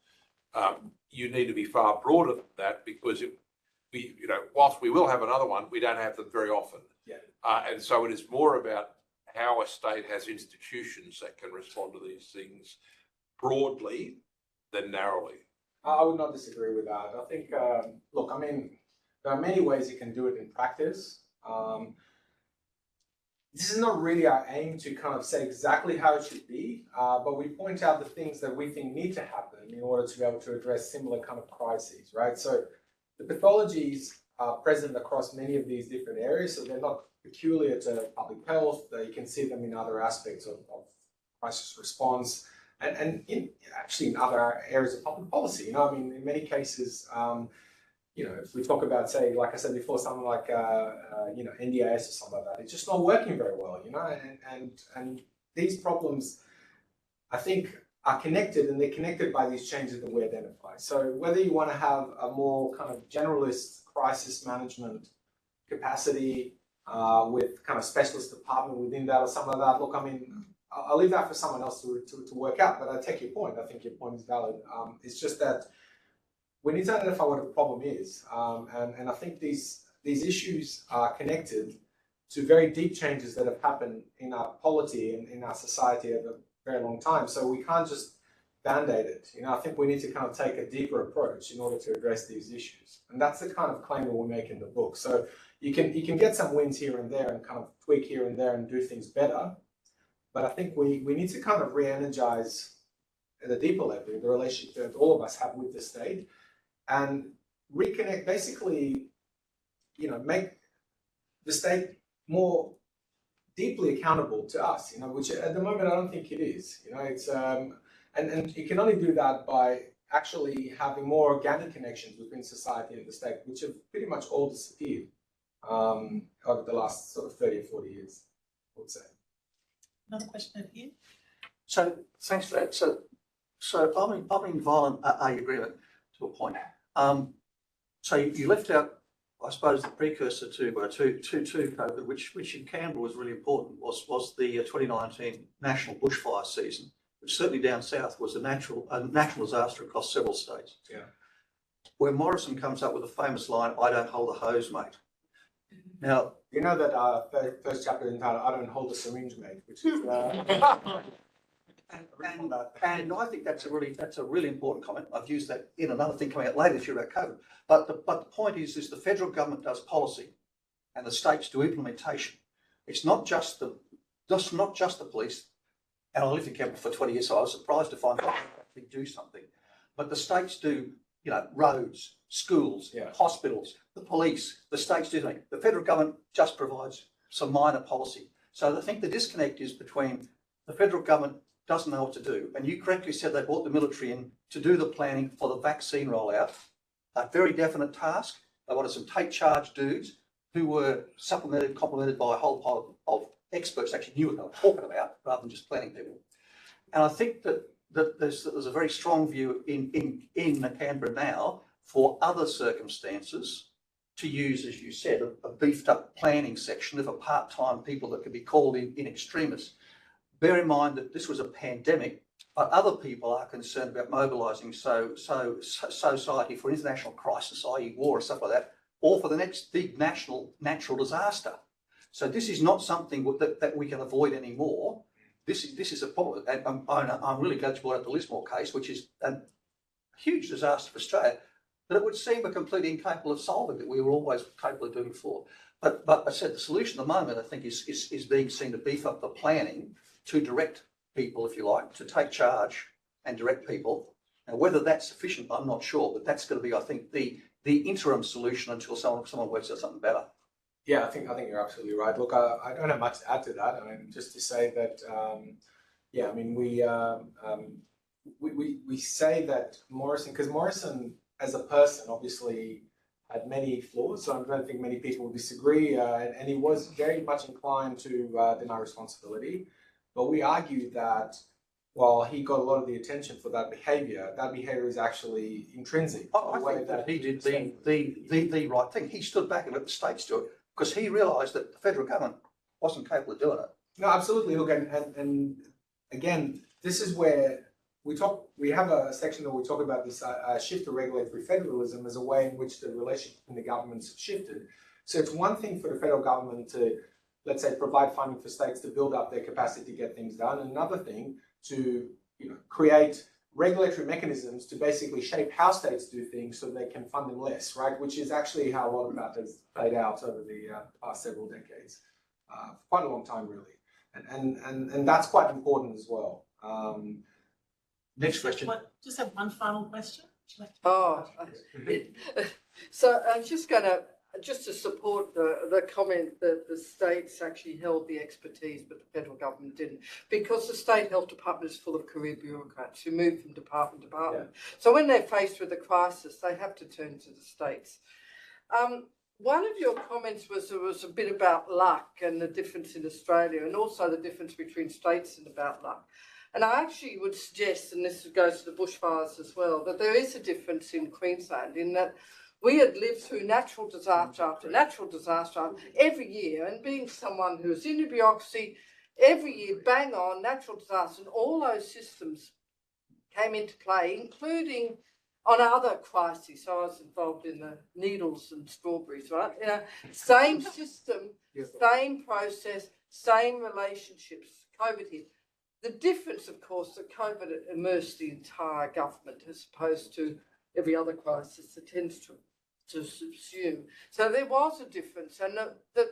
you need to be far broader than that, because whilst we will have another one, we don't have them very often. Yeah. And so it is more about how a state has institutions that can respond to these things broadly than narrowly. I would not disagree with that. I think, look, I mean, There are many ways you can do it in practice. This is not really our aim to kind of say exactly how it should be, but we point out the things that we think need to happen in order to be able to address similar kind of crises, right? So the pathologies are present across many of these different areas, so they're not peculiar to public health. You can see them in other aspects of crisis response and actually in other areas of public policy. I mean, in many cases, if we talk about, say, like I said before, something like, NDIS or something like that, it's just not working very well, and these problems, I think, are connected, and they're connected by these changes that we identify. So whether you want to have a more kind of generalist crisis management capacity with kind of specialist department within that or something like that, look, I mean, I'll leave that for someone else to work out, but I take your point. I think your point is valid. It's just that we need to identify what the problem is, and I think these issues are connected to very deep changes that have happened in our polity and in our society over a very long time. So we can't just band-aid it. I think we need to kind of take a deeper approach in order to address these issues, and that's the kind of claim that we make in the book. So you can get some wins here and there and kind of tweak here and there and do things better, but I think we need to kind of re-energize at a deeper level the relationship that all of us have with the state, and reconnect, basically, make the state more deeply accountable to us, which at the moment I don't think it is. It's and you can only do that by actually having more organic connections between society and the state, which have pretty much all disappeared over the last sort of 30 or 40 years, I would say. Another question over here. So thanks for that. So I'm in violent agreement to a point. So you left out, I suppose, the precursor to COVID, which in Canberra was really important, was the 2019 national bushfire season, which certainly down south was a natural disaster across several states. Yeah. Where Morrison comes up with a famous line, "I don't hold a hose, mate." Now, you know that first chapter entitled "I don't hold a syringe, mate," which is. And I think that's a really important comment. I've used that in another thing coming out later this year about COVID. But the point is the federal government does policy, and the states do implementation. It's not just the police. And I lived in Canberra for 20 years, so I was surprised to find out they do something. But the states do, roads, schools, hospitals, the police. The states do something. The federal government just provides some minor policy. So I think the disconnect is between the federal government doesn't know what to do. And you correctly said they brought the military in to do the planning for the vaccine rollout, a very definite task. They wanted some take charge dudes who were complemented by a whole pile of experts who actually knew what they were talking about rather than just planning people. And I think that there's a very strong view in Canberra now for other circumstances to use, as you said, a beefed up planning section of a part-time people that could be called in extremis. Bear in mind that this was a pandemic, but other people are concerned about mobilising society for international crisis, i.e. war and stuff like that, or for the next big natural disaster. So this is not something that we can avoid anymore. This is a problem. And I'm really glad you brought up the Lismore case, which is a huge disaster for Australia, that it would seem we're completely incapable of solving, that we were always capable of doing before. But I said the solution at the moment, I think, is being seen to beef up the planning, to direct people, if you like, to take charge and direct people. Now, whether that's sufficient, I'm not sure, but that's going to be, I think, the interim solution until someone works out something better. Yeah, I think you're absolutely right. Look, I don't have much to add to that. I mean, just to say that, we say that Morrison, because Morrison as a person obviously had many flaws, so I don't think many people will disagree, and he was very much inclined to deny responsibility. But we argue that while he got a lot of the attention for that behaviour is actually intrinsic. I think that he did the right thing. He stood back and let the states do it because he realised that the federal government wasn't capable of doing it. No, absolutely. Look, and again, this is where we have a section that we talk about this shift to regulatory federalism as a way in which the relationship between the governments have shifted. So it's one thing for the federal government to, let's say, provide funding for states to build up their capacity to get things done. Another thing to create regulatory mechanisms to basically shape how states do things so they can fund them less, right? Which is actually how a lot of that has played out over the past several decades, quite a long time really. And that's quite important as well. Next question. Just have one final question. So I'm just going to, just to support the comment that the states actually held the expertise, but the federal government didn't, because the state health department is full of career bureaucrats who move from department to department. Yeah. So when they're faced with a crisis, they have to turn to the states. One of your comments was there was a bit about luck and the difference in Australia, and also the difference between states and about luck. And I actually would suggest, and this goes to the bushfires as well, that there is a difference in Queensland in that we had lived through natural disaster after natural disaster every year, and being someone who was in the bureaucracy, every year, bang on, natural disaster, and all those systems came into play, including on other crises. So I was involved in the needles and strawberries, right? You know, same system, same process, same relationships. COVID hit. The difference, of course, that COVID immersed the entire government as opposed to every other crisis that tends to subsume. So there was a difference, and the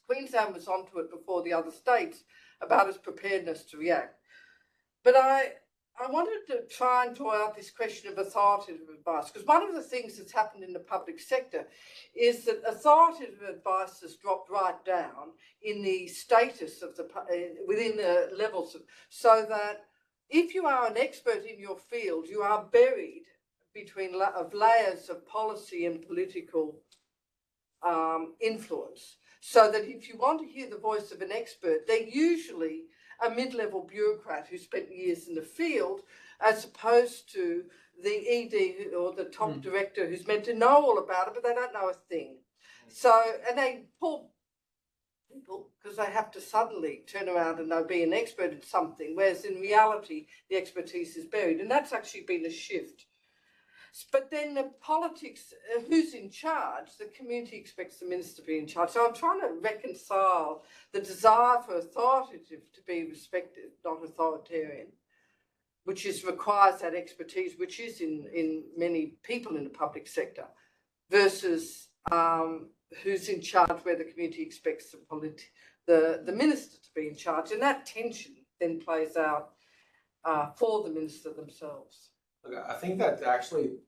Queensland was onto it before the other states about its preparedness to react. But I wanted to try and draw out this question of authoritative advice, because one of the things that's happened in the public sector is that authoritative advice has dropped right down in the status of the within the levels of, so that if you are an expert in your field, you are buried between layers of policy and political influence, so that if you want to hear the voice of an expert, they're usually a mid-level bureaucrat who spent years in the field, as opposed to the ED or the top director who's meant to know all about it, but they don't know a thing. So, and they pull people because they have to suddenly turn around and be an expert in something, whereas in reality, the expertise is buried. And that's actually been a shift. But then the politics, who's in charge? The community expects the minister to be in charge. So I'm trying to reconcile the desire for authoritative to be respected, not authoritarian, which requires that expertise, which is in many people in the public sector, versus who's in charge, where the community expects the minister to be in charge. And that tension then plays out for the minister themselves. Look, I think that actually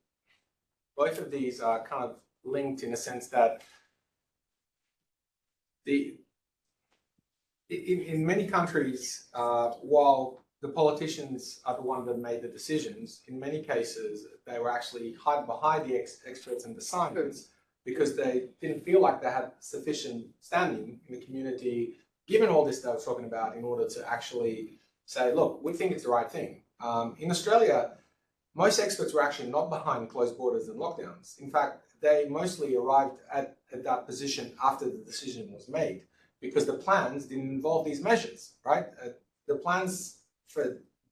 both of these are kind of linked in a sense that in many countries, while the politicians are the ones that made the decisions, in many cases they were actually hiding behind the experts and the science because they didn't feel like they had sufficient standing in the community, given all this that I was talking about, in order to actually say, look, we think it's the right thing. In Australia, most experts were actually not behind closed borders and lockdowns. In fact, they mostly arrived at that position after the decision was made, because the plans didn't involve these measures, right? The plans,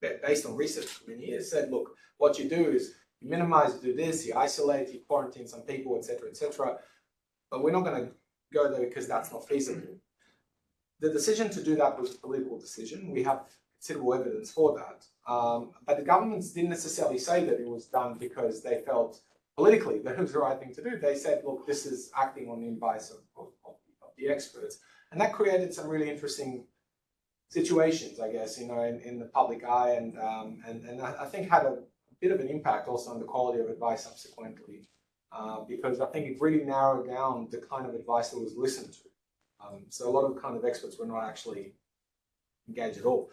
based on research for many years, said, look, what you do is you minimize, do this, you isolate, you quarantine some people, etc., but we're not going to go there because that's not feasible. The decision to do that was a political decision. We have considerable evidence for that. But the governments didn't necessarily say that it was done because they felt politically that it was the right thing to do. They said, look, this is acting on the advice of the experts. And that created some really interesting situations, I guess, you know, in the public eye, and I think had a bit of an impact also on the quality of advice subsequently, because I think it really narrowed down the kind of advice that was listened to. So a lot of kind of experts were not actually engaged at all,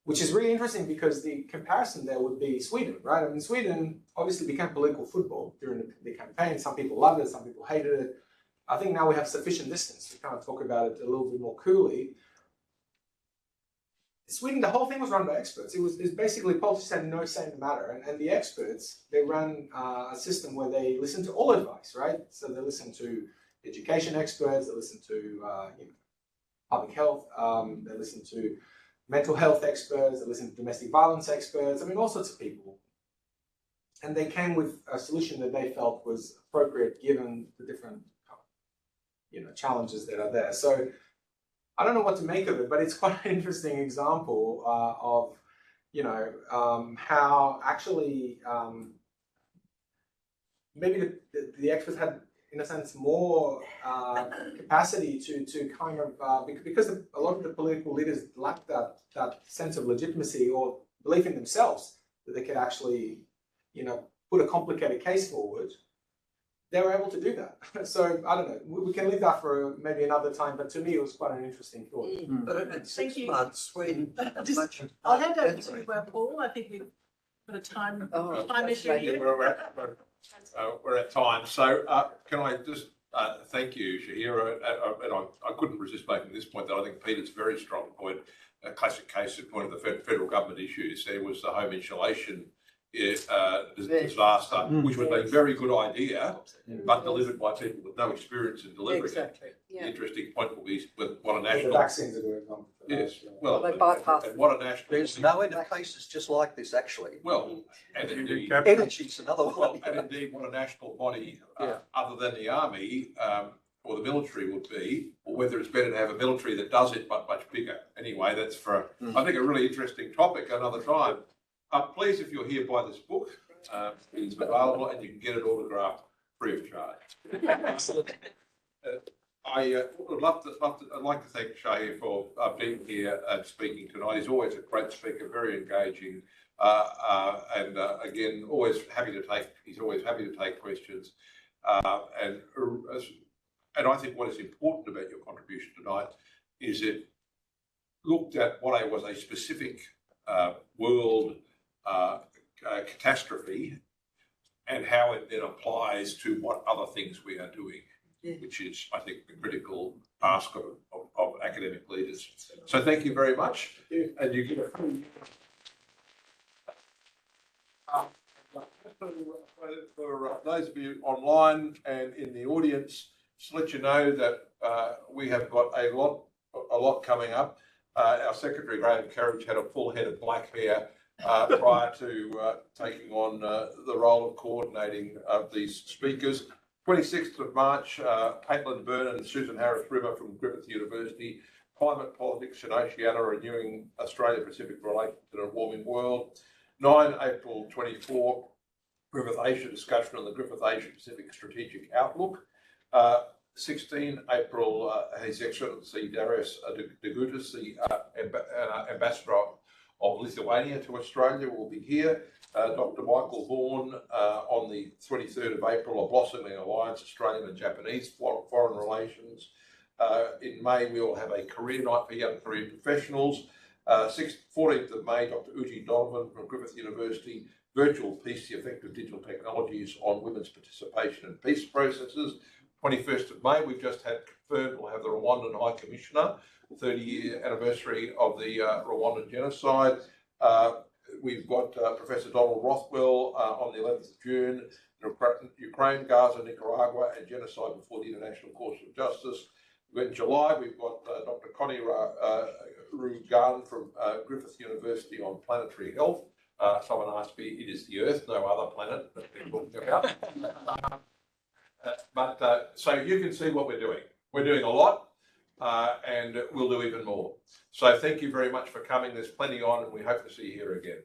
which is really interesting because the comparison there would be Sweden, right? I mean, Sweden obviously became political football during the campaign. Some people loved it, some people hated it. I think now we have sufficient distance to kind of talk about it a little bit more coolly. Sweden, the whole thing was run by experts. It was basically politicians had no say in the matter, and the experts, they ran a system where they listened to all advice, right? So they listened to education experts, they listened to you know, public health, they listened to mental health experts, they listened to domestic violence experts, I mean, all sorts of people. And they came with a solution that they felt was appropriate given the different, you know, challenges that are there. So I don't know what to make of it, but it's quite an interesting example of, how actually maybe the experts had, in a sense, more capacity to kind of because a lot of the political leaders lacked that sense of legitimacy or belief in themselves that they could actually, put a complicated case forward. They were able to do that. So I don't know. We can leave that for maybe another time. But to me, it was quite an interesting thought. But in 6 Thank you. months, Sweden. I'll hand over to Paul. I think we've got a time issue here. We're at time. So can I just thank you, Shahir, and I couldn't resist making this point that I think Peter's very strong point, a classic case of one of the federal government issues there was the home insulation disaster, which was a very good idea, but delivered by people with no experience in delivering Exactly. it. Yeah. The interesting point will be with what a The national vaccines are going on. yes, Well, well, they bypassed and what a national There's no end of cases just like this, actually. well, and indeed, Energy's another well, one. and indeed, what a national body Yeah. other than the army or the military would be, or whether it's better to have a military that does it but much bigger. Anyway, that's for I think a really interesting topic another time. Please, if you're here, buy this book. It's available and you can get it autographed free of charge. I would I'd like to thank Shahir for being here and speaking tonight. He's always a great speaker, very engaging, and again, always happy to take. He's always happy to take questions, and I think what is important about your contribution tonight is it looked at what was a specific world catastrophe and how it then applies to what other things we are doing, which is, I think, the critical ask of academic leaders. So thank you very much. And you get for those of you online and in the audience, just to let you know that we have got a lot coming up. Our Secretary, Graham Carriage, had a full head of black hair prior to taking on the role of coordinating these speakers. 26th of March, Caitlin Byrne and Susan Harris-Rimmer from Griffith University, Climate Politics and Oceania, Renewing Australia-Pacific Relations in a Warming World. 9 April 24, Griffith Asia discussion on the Griffith Asia-Pacific Strategic Outlook. 16 April, His Excellency Darius Degutis, the Ambassador of Lithuania to Australia, will be here. Dr. Michael Horne on the 23rd of April, a blossoming alliance, Australian and Japanese foreign relations. In May, we will have a career night for young career professionals. 14th of May, Dr. Uji Donovan from Griffith University, Virtual Peace, the Effect of Digital Technologies on Women's Participation in Peace Processes. 21st of May, we've just had confirmed we'll have the Rwandan High Commissioner, 30-year anniversary of the Rwandan genocide. We've got Professor Donald Rothwell on the 11th of June, Ukraine, Gaza, Nicaragua, and genocide before the International Court of Justice. In July, we've got Dr. Connie Rugan from Griffith University on planetary health. Someone asked me, it is the Earth, no other planet that they're talking about. So you can see what we're doing. We're doing a lot, and we'll do even more. So thank you very much for coming. There's plenty on, and we hope to see you here again.